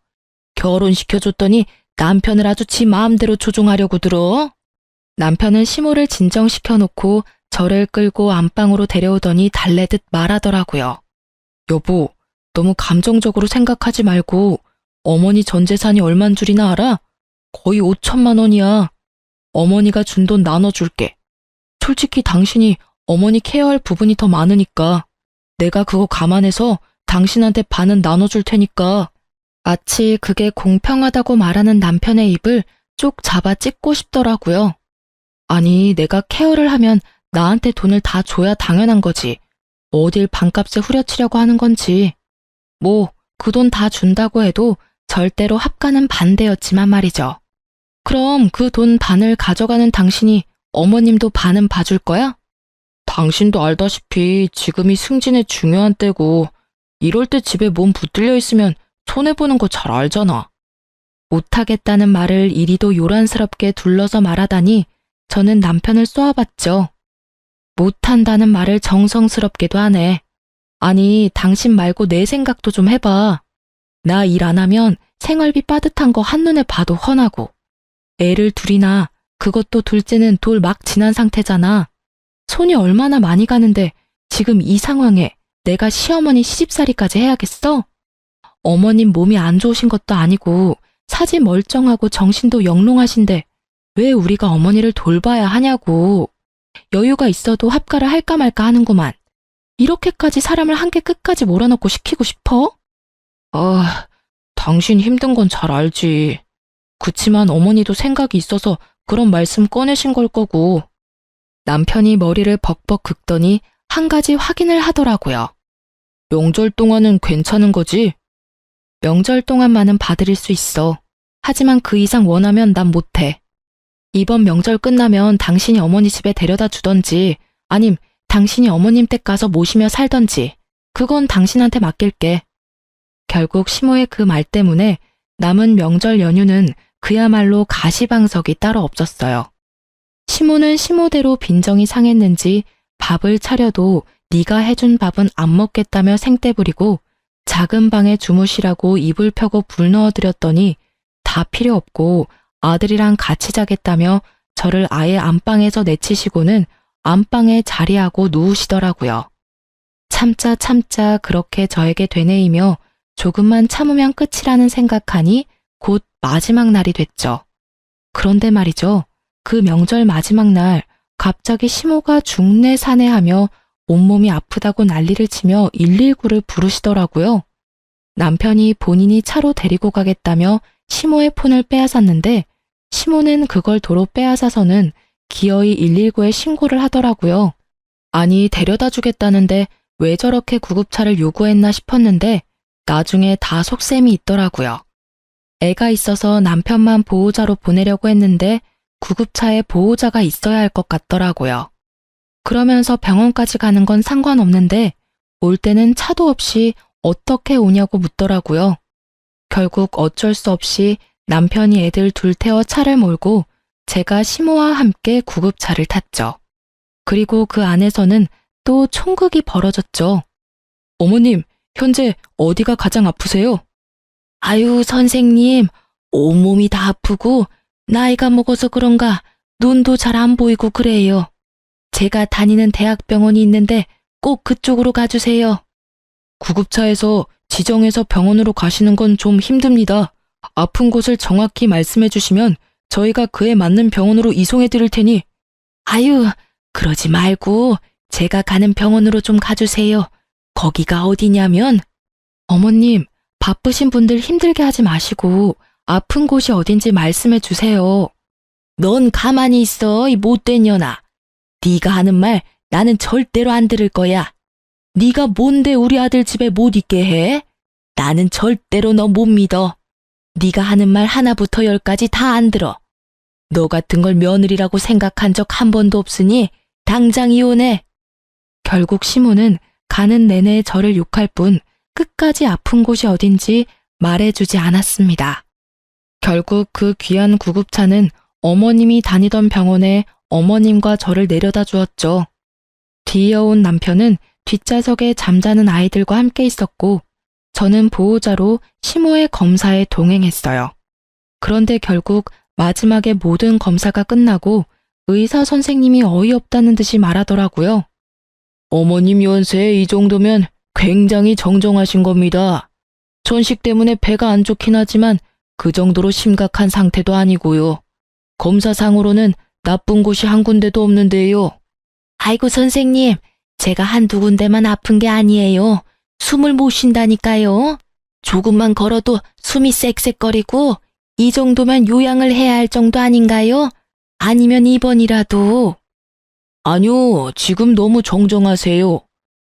결혼시켜줬더니 남편을 아주 지 마음대로 조종하려고 들어? 남편은 시모를 진정시켜놓고 저를 끌고 안방으로 데려오더니 달래듯 말하더라고요. 여보, 너무 감정적으로 생각하지 말고 어머니 전 재산이 얼만 줄이나 알아? 거의 5천만 원이야. 어머니가 준 돈 나눠줄게. 솔직히 당신이 어머니 케어할 부분이 더 많으니까 내가 그거 감안해서 당신한테 반은 나눠줄 테니까. 마치 그게 공평하다고 말하는 남편의 입을 쭉 잡아 찢고 싶더라고요. 아니, 내가 케어를 하면 나한테 돈을 다 줘야 당연한 거지. 어딜 반값에 후려치려고 하는 건지. 뭐, 그 돈 다 준다고 해도 절대로 합가는 반대였지만 말이죠. 그럼 그 돈 반을 가져가는 당신이 어머님도 반은 봐줄 거야? 당신도 알다시피 지금이 승진의 중요한 때고 이럴 때 집에 몸 붙들려 있으면 손해보는 거 잘 알잖아. 못하겠다는 말을 이리도 요란스럽게 둘러서 말하다니 저는 남편을 쏘아봤죠. 못한다는 말을 정성스럽게도 하네. 아니, 당신 말고 내 생각도 좀 해봐. 나 일 안 하면 생활비 빠듯한 거 한눈에 봐도 훤하고. 애를 둘이나, 그것도 둘째는 돌 막 지난 상태잖아. 손이 얼마나 많이 가는데 지금 이 상황에 내가 시어머니 시집살이까지 해야겠어? 어머님 몸이 안 좋으신 것도 아니고 사지 멀쩡하고 정신도 영롱하신데 왜 우리가 어머니를 돌봐야 하냐고. 여유가 있어도 합가를 할까 말까 하는구만. 이렇게까지 사람을 한개 끝까지 몰아넣고 시키고 싶어? 당신 힘든 건 잘 알지. 그치만 어머니도 생각이 있어서 그런 말씀 꺼내신 걸 거고. 남편이 머리를 벅벅 긁더니 한 가지 확인을 하더라고요. 명절 동안은 괜찮은 거지? 명절 동안만은 봐드릴 수 있어. 하지만 그 이상 원하면 난 못해. 이번 명절 끝나면 당신이 어머니 집에 데려다 주던지 아님 당신이 어머님 댁 가서 모시며 살던지 그건 당신한테 맡길게. 결국 시모의 그 말 때문에 남은 명절 연휴는 그야말로 가시방석이 따로 없었어요. 시모는 시모대로 빈정이 상했는지 밥을 차려도 네가 해준 밥은 안 먹겠다며 생떼 부리고 작은 방에 주무시라고 이불 펴고 불 넣어드렸더니 다 필요 없고 아들이랑 같이 자겠다며 저를 아예 안방에서 내치시고는 안방에 자리하고 누우시더라고요. 참자 그렇게 저에게 되뇌이며 조금만 참으면 끝이라는 생각하니 곧 마지막 날이 됐죠. 그런데 말이죠. 그 명절 마지막 날 갑자기 시모가 중내사내하며 온몸이 아프다고 난리를 치며 119를 부르시더라고요. 남편이 본인이 차로 데리고 가겠다며 시모의 폰을 빼앗았는데 시모는 그걸 도로 빼앗아서는 기어이 119에 신고를 하더라고요. 아니, 데려다 주겠다는데 왜 저렇게 구급차를 요구했나 싶었는데 나중에 다 속셈이 있더라고요. 애가 있어서 남편만 보호자로 보내려고 했는데 구급차에 보호자가 있어야 할 것 같더라고요. 그러면서 병원까지 가는 건 상관없는데 올 때는 차도 없이 어떻게 오냐고 묻더라고요. 결국 어쩔 수 없이 남편이 애들 둘 태워 차를 몰고 제가 시모와 함께 구급차를 탔죠. 그리고 그 안에서는 또 총극이 벌어졌죠. 어머님, 현재 어디가 가장 아프세요? 아유, 선생님, 온몸이 다 아프고 나이가 먹어서 그런가 눈도 잘 안 보이고 그래요. 제가 다니는 대학병원이 있는데 꼭 그쪽으로 가주세요. 구급차에서 지정해서 병원으로 가시는 건 좀 힘듭니다. 아픈 곳을 정확히 말씀해 주시면 저희가 그에 맞는 병원으로 이송해 드릴 테니. 아유, 그러지 말고 제가 가는 병원으로 좀 가주세요. 거기가 어디냐면. 어머님, 바쁘신 분들 힘들게 하지 마시고 아픈 곳이 어딘지 말씀해 주세요. 넌 가만히 있어, 이 못된 년아. 네가 하는 말 나는 절대로 안 들을 거야. 네가 뭔데 우리 아들 집에 못 있게 해? 나는 절대로 너 못 믿어. 네가 하는 말 하나부터 열까지 다 안 들어. 너 같은 걸 며느리라고 생각한 적 한 번도 없으니 당장 이혼해. 결국 시모는 가는 내내 저를 욕할 뿐 끝까지 아픈 곳이 어딘지 말해주지 않았습니다. 결국 그 귀한 구급차는 어머님이 다니던 병원에 어머님과 저를 내려다 주었죠. 뒤이어온 남편은 뒷좌석에 잠자는 아이들과 함께 있었고 저는 보호자로 시모의 검사에 동행했어요. 그런데 결국 마지막에 모든 검사가 끝나고 의사 선생님이 어이없다는 듯이 말하더라고요. 어머님 연세 이 정도면 굉장히 정정하신 겁니다. 전식 때문에 배가 안 좋긴 하지만 그 정도로 심각한 상태도 아니고요. 검사상으로는 나쁜 곳이 한 군데도 없는데요. 아이고 선생님, 제가 한두 군데만 아픈 게 아니에요. 숨을 못 쉰다니까요. 조금만 걸어도 숨이 쌕쌕거리고 이 정도면 요양을 해야 할 정도 아닌가요? 아니면 입원이라도. 아니요, 지금 너무 정정하세요.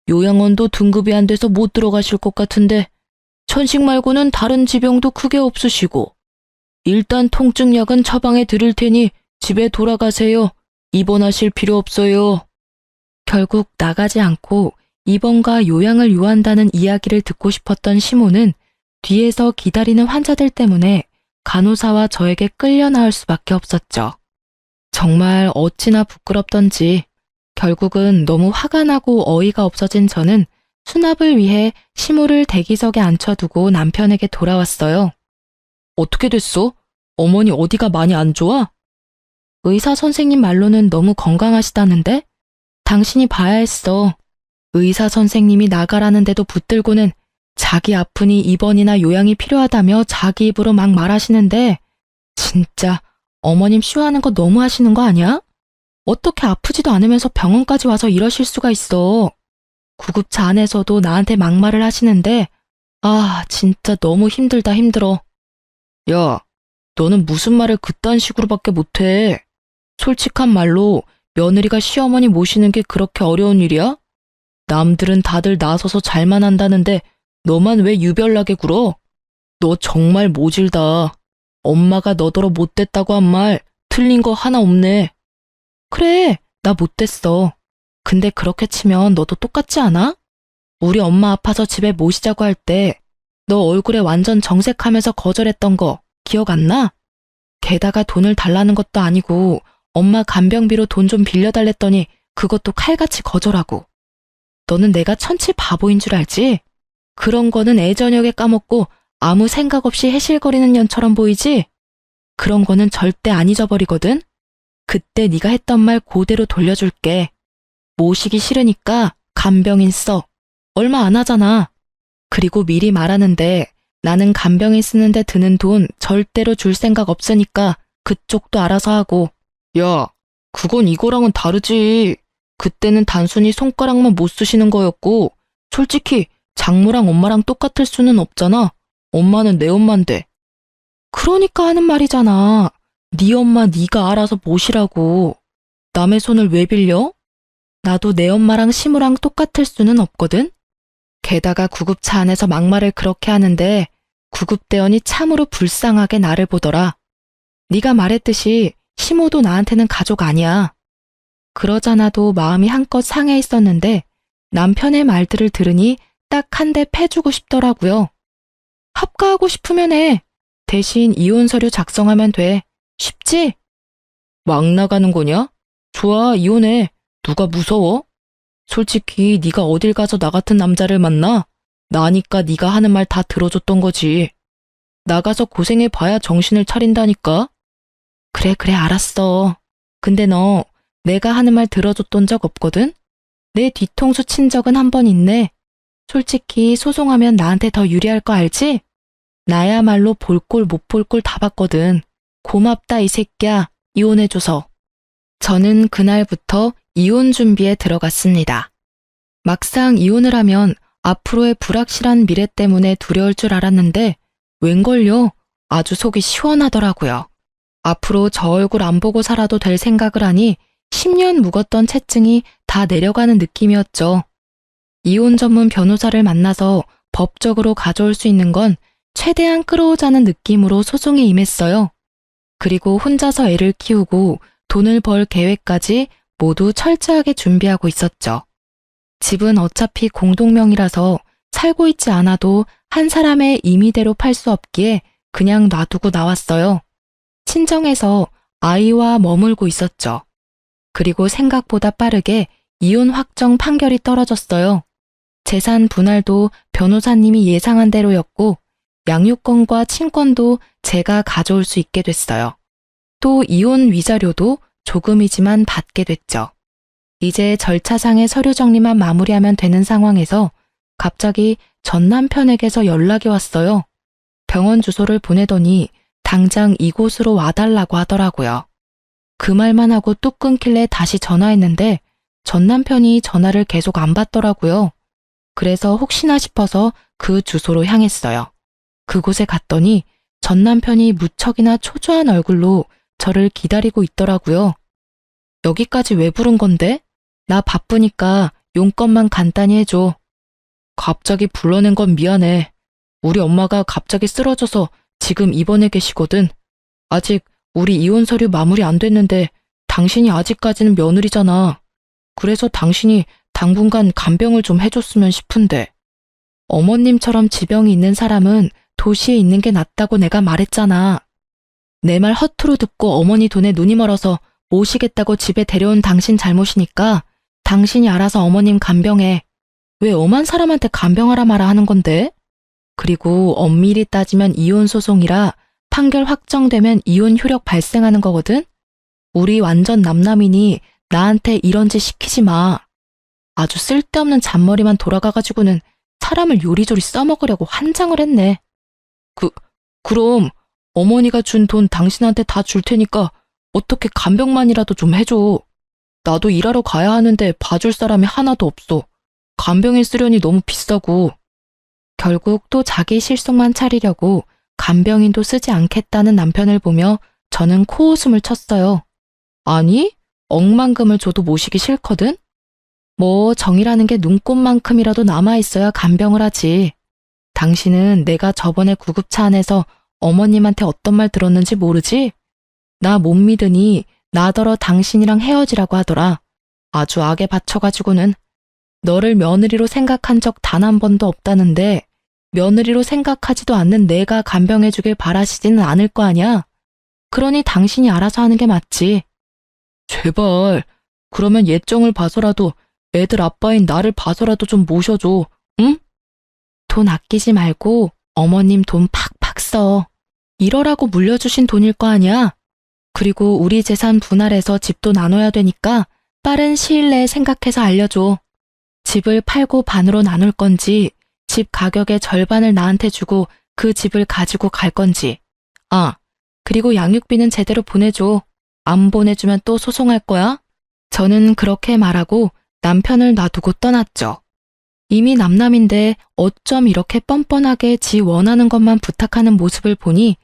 요양원도 등급이 안 돼서 못 들어가실 것 같은데 천식 말고는 다른 지병도 크게 없으시고 일단 통증약은 처방해 드릴 테니 집에 돌아가세요. 입원하실 필요 없어요. 결국 나가지 않고 입원과 요양을 요한다는 이야기를 듣고 싶었던 시모는 뒤에서 기다리는 환자들 때문에 간호사와 저에게 끌려 나올 수밖에 없었죠. 정말 어찌나 부끄럽던지 결국은 너무 화가 나고 어이가 없어진 저는 수납을 위해 시모를 대기석에 앉혀두고 남편에게 돌아왔어요. 어떻게 됐어? 어머니 어디가 많이 안 좋아? 의사 선생님 말로는 너무 건강하시다는데? 당신이 봐야 했어. 의사 선생님이 나가라는데도 붙들고는 자기 아프니 입원이나 요양이 필요하다며 자기 입으로 막 말하시는데 진짜 어머님 쇼하는 거 너무 하시는 거 아니야? 어떻게 아프지도 않으면서 병원까지 와서 이러실 수가 있어. 구급차 안에서도 나한테 막말을 하시는데 아 진짜 너무 힘들다 힘들어. 야, 너는 무슨 말을 그딴 식으로밖에 못해. 솔직한 말로 며느리가 시어머니 모시는 게 그렇게 어려운 일이야? 남들은 다들 나서서 잘만 한다는데 너만 왜 유별나게 굴어? 너 정말 모질다. 엄마가 너더러 못됐다고 한 말 틀린 거 하나 없네. 그래, 나 못됐어. 근데 그렇게 치면 너도 똑같지 않아? 우리 엄마 아파서 집에 모시자고 할 때 너 얼굴에 완전 정색하면서 거절했던 거 기억 안 나? 게다가 돈을 달라는 것도 아니고 엄마 간병비로 돈 좀 빌려달랬더니 그것도 칼같이 거절하고. 너는 내가 천치 바보인 줄 알지? 그런 거는 애저녁에 까먹고 아무 생각 없이 해실거리는 년처럼 보이지? 그런 거는 절대 안 잊어버리거든? 그때 네가 했던 말 그대로 돌려줄게. 모시기 싫으니까 간병인 써. 얼마 안 하잖아. 그리고 미리 말하는데 나는 간병인 쓰는데 드는 돈 절대로 줄 생각 없으니까 그쪽도 알아서 하고. 야, 그건 이거랑은 다르지. 그때는 단순히 손가락만 못 쓰시는 거였고 솔직히 장모랑 엄마랑 똑같을 수는 없잖아. 엄마는 내 엄마인데. 그러니까 하는 말이잖아. 네 엄마 네가 알아서 모시라고. 남의 손을 왜 빌려? 나도 내 엄마랑 시무랑 똑같을 수는 없거든. 게다가 구급차 안에서 막말을 그렇게 하는데 구급대원이 참으로 불쌍하게 나를 보더라. 네가 말했듯이 시모도 나한테는 가족 아니야. 그러잖아도 마음이 한껏 상해 있었는데 남편의 말들을 들으니 딱 한 대 패주고 싶더라고요. 합가하고 싶으면 해. 대신 이혼 서류 작성하면 돼. 쉽지? 막 나가는 거냐? 좋아, 이혼해. 누가 무서워? 솔직히 네가 어딜 가서 나 같은 남자를 만나? 나니까 네가 하는 말 다 들어줬던 거지. 나가서 고생해봐야 정신을 차린다니까? 그래, 알았어. 근데 너 내가 하는 말 들어줬던 적 없거든? 내 뒤통수 친 적은 한 번 있네. 솔직히 소송하면 나한테 더 유리할 거 알지? 나야말로 볼 꼴 못 볼 꼴 다 봤거든. 고맙다 이 새끼야. 이혼해줘서. 저는 그날부터 이혼 준비에 들어갔습니다. 막상 이혼을 하면 앞으로의 불확실한 미래 때문에 두려울 줄 알았는데 웬걸요? 아주 속이 시원하더라고요. 앞으로 저 얼굴 안 보고 살아도 될 생각을 하니 10년 묵었던 채증이 다 내려가는 느낌이었죠. 이혼 전문 변호사를 만나서 법적으로 가져올 수 있는 건 최대한 끌어오자는 느낌으로 소송에 임했어요. 그리고 혼자서 애를 키우고 돈을 벌 계획까지 모두 철저하게 준비하고 있었죠. 집은 어차피 공동명의라서 살고 있지 않아도 한 사람의 임의대로 팔 수 없기에 그냥 놔두고 나왔어요. 친정에서 아이와 머물고 있었죠. 그리고 생각보다 빠르게 이혼 확정 판결이 떨어졌어요. 재산 분할도 변호사님이 예상한 대로였고 양육권과 친권도 제가 가져올 수 있게 됐어요. 또 이혼 위자료도 조금이지만 받게 됐죠. 이제 절차상의 서류 정리만 마무리하면 되는 상황에서 갑자기 전 남편에게서 연락이 왔어요. 병원 주소를 보내더니 당장 이곳으로 와달라고 하더라고요. 그 말만 하고 뚝 끊길래 다시 전화했는데 전 남편이 전화를 계속 안 받더라고요. 그래서 혹시나 싶어서 그 주소로 향했어요. 그곳에 갔더니 전 남편이 무척이나 초조한 얼굴로 저를 기다리고 있더라고요. 여기까지 왜 부른 건데? 나 바쁘니까 용건만 간단히 해줘. 갑자기 불러낸 건 미안해. 우리 엄마가 갑자기 쓰러져서 지금 입원해 계시거든. 아직 우리 이혼 서류 마무리 안 됐는데 당신이 아직까지는 며느리잖아. 그래서 당신이 당분간 간병을 좀 해줬으면 싶은데. 어머님처럼 지병이 있는 사람은 도시에 있는 게 낫다고 내가 말했잖아. 내 말 허투루 듣고 어머니 돈에 눈이 멀어서 모시겠다고 집에 데려온 당신 잘못이니까 당신이 알아서 어머님 간병해. 왜 엄한 사람한테 간병하라 마라 하는 건데? 그리고 엄밀히 따지면 이혼 소송이라 판결 확정되면 이혼 효력 발생하는 거거든? 우리 완전 남남이니 나한테 이런 짓 시키지 마. 아주 쓸데없는 잔머리만 돌아가가지고는 사람을 요리조리 써먹으려고 환장을 했네. 그럼 어머니가 준 돈 당신한테 다 줄 테니까 어떻게 간병만이라도 좀 해줘. 나도 일하러 가야 하는데 봐줄 사람이 하나도 없어. 간병인 쓰려니 너무 비싸고. 결국 또 자기 실속만 차리려고 간병인도 쓰지 않겠다는 남편을 보며 저는 코웃음을 쳤어요. 아니, 억만금을 줘도 모시기 싫거든? 뭐 정이라는 게 눈꽃만큼이라도 남아있어야 간병을 하지. 당신은 내가 저번에 구급차 안에서 어머님한테 어떤 말 들었는지 모르지? 나 못 믿으니 나더러 당신이랑 헤어지라고 하더라. 아주 악에 받쳐가지고는. 너를 며느리로 생각한 적 단 한 번도 없다는데 며느리로 생각하지도 않는 내가 간병해주길 바라시지는 않을 거 아냐? 그러니 당신이 알아서 하는 게 맞지. 제발, 그러면 예정을 봐서라도 애들 아빠인 나를 봐서라도 좀 모셔줘, 응? 돈 아끼지 말고 어머님 돈 팍팍 써. 이러라고 물려주신 돈일 거 아니야? 그리고 우리 재산 분할해서 집도 나눠야 되니까 빠른 시일 내에 생각해서 알려줘. 집을 팔고 반으로 나눌 건지, 집 가격의 절반을 나한테 주고 그 집을 가지고 갈 건지. 아, 그리고 양육비는 제대로 보내줘. 안 보내주면 또 소송할 거야? 저는 그렇게 말하고 남편을 놔두고 떠났죠. 이미 남남인데 어쩜 이렇게 뻔뻔하게 지 원하는 것만 부탁하는 모습을 보니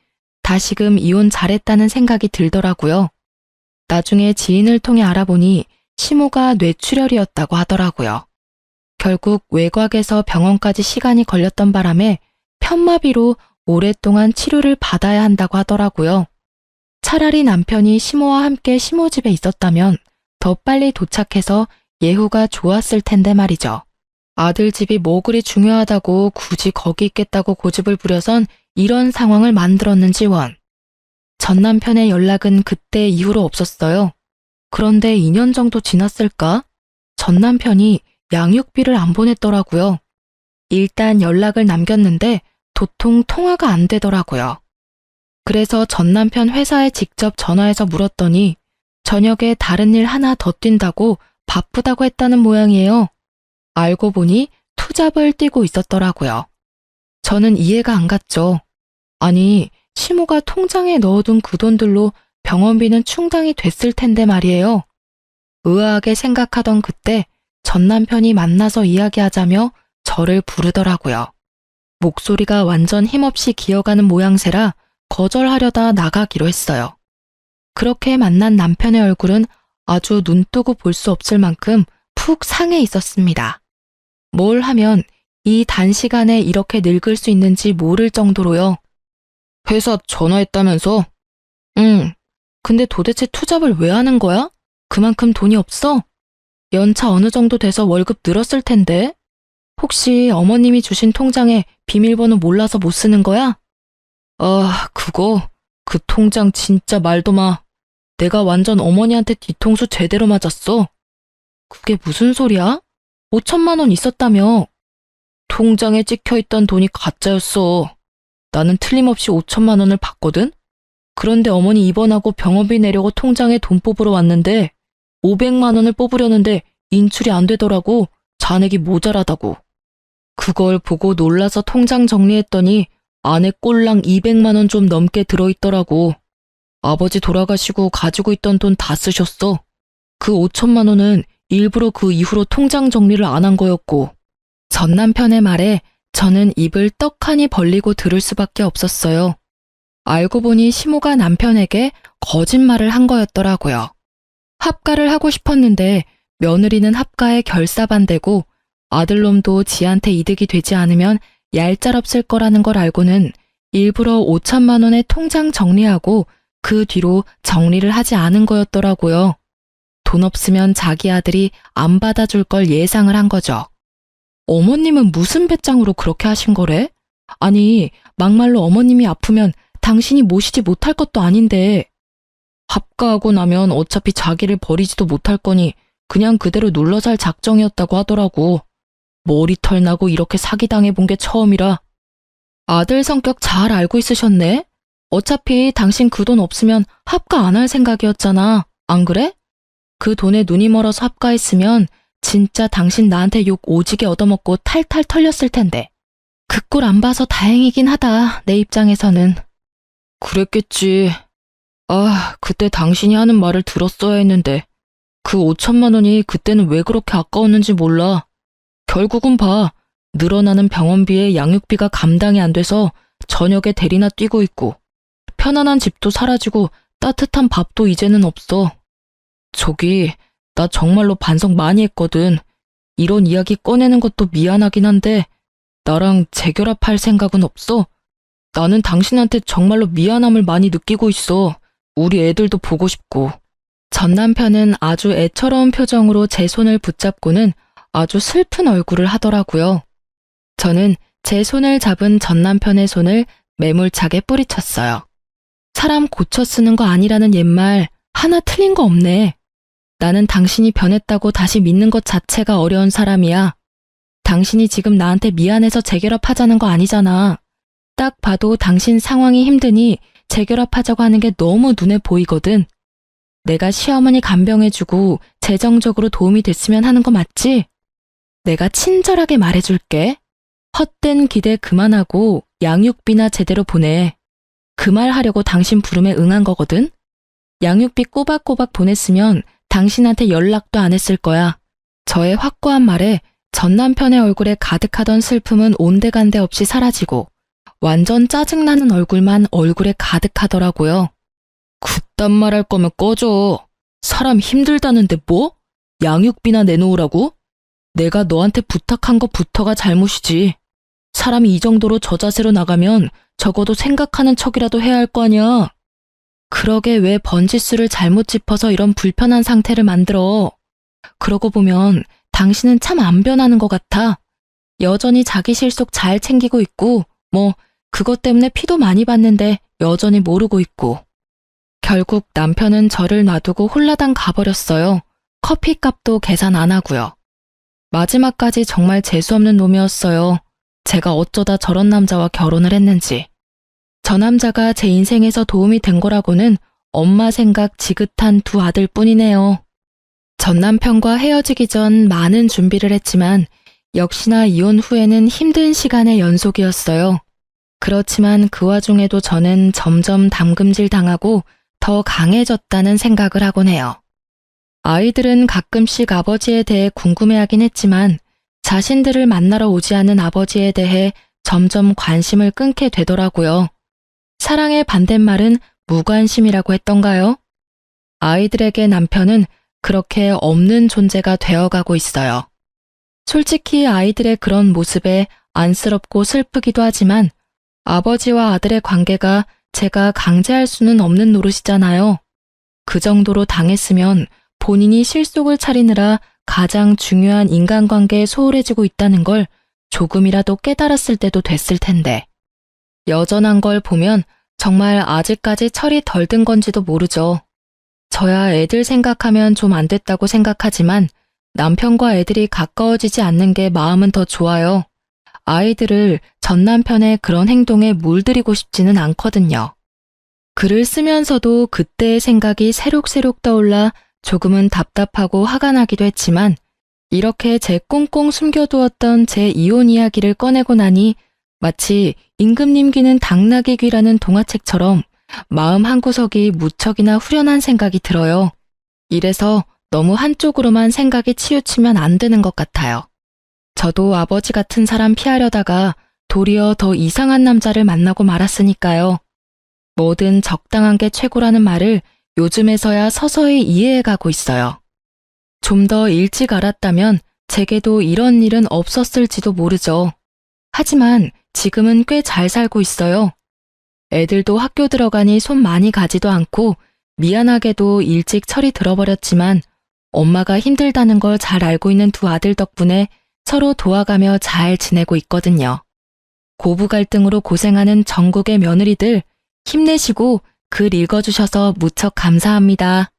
다시금 이혼 잘했다는 생각이 들더라고요. 나중에 지인을 통해 알아보니 시모가 뇌출혈이었다고 하더라고요. 결국 외곽에서 병원까지 시간이 걸렸던 바람에 편마비로 오랫동안 치료를 받아야 한다고 하더라고요. 차라리 남편이 시모와 함께 시모 집에 있었다면 더 빨리 도착해서 예후가 좋았을 텐데 말이죠. 아들 집이 뭐 그리 중요하다고 굳이 거기 있겠다고 고집을 부려선 이런 상황을 만들었는지 원. 전 남편의 연락은 그때 이후로 없었어요. 그런데 2년 정도 지났을까? 전 남편이 양육비를 안 보냈더라고요. 일단 연락을 남겼는데 도통 통화가 안 되더라고요. 그래서 전 남편 회사에 직접 전화해서 물었더니 저녁에 다른 일 하나 더 뛴다고 바쁘다고 했다는 모양이에요. 알고 보니 투잡을 뛰고 있었더라고요. 저는 이해가 안 갔죠. 아니, 시모가 통장에 넣어둔 그 돈들로 병원비는 충당이 됐을 텐데 말이에요. 의아하게 생각하던 그때 전 남편이 만나서 이야기하자며 저를 부르더라고요. 목소리가 완전 힘없이 기어가는 모양새라 거절하려다 나가기로 했어요. 그렇게 만난 남편의 얼굴은 아주 눈뜨고 볼 수 없을 만큼 푹 상해 있었습니다. 뭘 하면 이 단시간에 이렇게 늙을 수 있는지 모를 정도로요. 회사 전화했다면서? 응. 근데 도대체 투잡을 왜 하는 거야? 그만큼 돈이 없어? 연차 어느 정도 돼서 월급 늘었을 텐데? 혹시 어머님이 주신 통장에 비밀번호 몰라서 못 쓰는 거야? 아, 그 통장 진짜 말도 마. 내가 완전 어머니한테 뒤통수 제대로 맞았어. 그게 무슨 소리야? 5천만 원 있었다며? 통장에 찍혀있던 돈이 가짜였어. 나는 틀림없이 5천만 원을 받거든? 그런데 어머니 입원하고 병원비 내려고 통장에 돈 뽑으러 왔는데 500만 원을 뽑으려는데 인출이 안 되더라고. 잔액이 모자라다고. 그걸 보고 놀라서 통장 정리했더니 안에 꼴랑 200만 원 좀 넘게 들어있더라고. 아버지 돌아가시고 가지고 있던 돈 다 쓰셨어. 그 5천만 원은 일부러 그 이후로 통장 정리를 안 한 거였고. 전 남편의 말에 저는 입을 떡하니 벌리고 들을 수밖에 없었어요. 알고 보니 시모가 남편에게 거짓말을 한 거였더라고요. 합가를 하고 싶었는데 며느리는 합가에 결사반대고 아들놈도 지한테 이득이 되지 않으면 얄짤없을 거라는 걸 알고는 일부러 5천만 원의 통장 정리하고 그 뒤로 정리를 하지 않은 거였더라고요. 돈 없으면 자기 아들이 안 받아줄 걸 예상을 한 거죠. 어머님은 무슨 배짱으로 그렇게 하신 거래? 아니, 막말로 어머님이 아프면 당신이 모시지 못할 것도 아닌데. 합가하고 나면 어차피 자기를 버리지도 못할 거니 그냥 그대로 눌러 살 작정이었다고 하더라고. 머리털 나고 이렇게 사기당해본 게 처음이라. 아들 성격 잘 알고 있으셨네? 어차피 당신 그 돈 없으면 합가 안 할 생각이었잖아. 안 그래? 그 돈에 눈이 멀어서 합가했으면 진짜 당신 나한테 욕 오지게 얻어먹고 탈탈 털렸을 텐데. 그 꼴 안 봐서 다행이긴 하다, 내 입장에서는. 그랬겠지. 아, 그때 당신이 하는 말을 들었어야 했는데 그 5천만 원이 그때는 왜 그렇게 아까웠는지 몰라. 결국은 봐. 늘어나는 병원비에 양육비가 감당이 안 돼서 저녁에 대리나 뛰고 있고 편안한 집도 사라지고 따뜻한 밥도 이제는 없어. 저기, 나 정말로 반성 많이 했거든. 이런 이야기 꺼내는 것도 미안하긴 한데 나랑 재결합할 생각은 없어? 나는 당신한테 정말로 미안함을 많이 느끼고 있어. 우리 애들도 보고 싶고. 전 남편은 아주 애처로운 표정으로 제 손을 붙잡고는 아주 슬픈 얼굴을 하더라고요. 저는 제 손을 잡은 전 남편의 손을 매몰차게 뿌리쳤어요. 사람 고쳐 쓰는 거 아니라는 옛말 하나 틀린 거 없네. 나는 당신이 변했다고 다시 믿는 것 자체가 어려운 사람이야. 당신이 지금 나한테 미안해서 재결합하자는 거 아니잖아. 딱 봐도 당신 상황이 힘드니 재결합하자고 하는 게 너무 눈에 보이거든. 내가 시어머니 간병해주고 재정적으로 도움이 됐으면 하는 거 맞지? 내가 친절하게 말해줄게. 헛된 기대 그만하고 양육비나 제대로 보내. 그 말 하려고 당신 부름에 응한 거거든? 양육비 꼬박꼬박 보냈으면 당신한테 연락도 안 했을 거야. 저의 확고한 말에 전 남편의 얼굴에 가득하던 슬픔은 온데간데 없이 사라지고 완전 짜증나는 얼굴만 얼굴에 가득하더라고요. 그딴 말 할 거면 꺼져. 사람 힘들다는데 뭐? 양육비나 내놓으라고? 내가 너한테 부탁한 것부터가 잘못이지. 사람이 이 정도로 저자세로 나가면 적어도 생각하는 척이라도 해야 할 거 아니야. 그러게 왜 번지수를 잘못 짚어서 이런 불편한 상태를 만들어. 그러고 보면 당신은 참 안 변하는 것 같아. 여전히 자기 실속 잘 챙기고 있고 그것 때문에 피도 많이 받는데 여전히 모르고 있고. 결국 남편은 저를 놔두고 홀라당 가버렸어요. 커피값도 계산 안 하고요. 마지막까지 정말 재수없는 놈이었어요. 제가 어쩌다 저런 남자와 결혼을 했는지. 저 남자가 제 인생에서 도움이 된 거라고는 엄마 생각 지긋한 두 아들 뿐이네요. 전 남편과 헤어지기 전 많은 준비를 했지만 역시나 이혼 후에는 힘든 시간의 연속이었어요. 그렇지만 그 와중에도 저는 점점 담금질 당하고 더 강해졌다는 생각을 하곤 해요. 아이들은 가끔씩 아버지에 대해 궁금해하긴 했지만 자신들을 만나러 오지 않은 아버지에 대해 점점 관심을 끊게 되더라고요. 사랑의 반대말은 무관심이라고 했던가요? 아이들에게 남편은 그렇게 없는 존재가 되어가고 있어요. 솔직히 아이들의 그런 모습에 안쓰럽고 슬프기도 하지만 아버지와 아들의 관계가 제가 강제할 수는 없는 노릇이잖아요. 그 정도로 당했으면 본인이 실속을 차리느라 가장 중요한 인간관계에 소홀해지고 있다는 걸 조금이라도 깨달았을 때도 됐을 텐데. 여전한 걸 보면 정말 아직까지 철이 덜 든 건지도 모르죠. 저야 애들 생각하면 좀 안 됐다고 생각하지만 남편과 애들이 가까워지지 않는 게 마음은 더 좋아요. 아이들을 전 남편의 그런 행동에 물들이고 싶지는 않거든요. 글을 쓰면서도 그때의 생각이 새록새록 떠올라 조금은 답답하고 화가 나기도 했지만 이렇게 제 꽁꽁 숨겨두었던 제 이혼 이야기를 꺼내고 나니 마치 임금님 귀는 당나귀 귀라는 동화책처럼 마음 한구석이 무척이나 후련한 생각이 들어요. 이래서 너무 한쪽으로만 생각이 치우치면 안 되는 것 같아요. 저도 아버지 같은 사람 피하려다가 도리어 더 이상한 남자를 만나고 말았으니까요. 뭐든 적당한 게 최고라는 말을 요즘에서야 서서히 이해해가고 있어요. 좀 더 일찍 알았다면 제게도 이런 일은 없었을지도 모르죠. 하지만 지금은 꽤 잘 살고 있어요. 애들도 학교 들어가니 손 많이 가지도 않고 미안하게도 일찍 철이 들어버렸지만 엄마가 힘들다는 걸 잘 알고 있는 두 아들 덕분에 서로 도와가며 잘 지내고 있거든요. 고부 갈등으로 고생하는 전국의 며느리들 힘내시고 글 읽어주셔서 무척 감사합니다.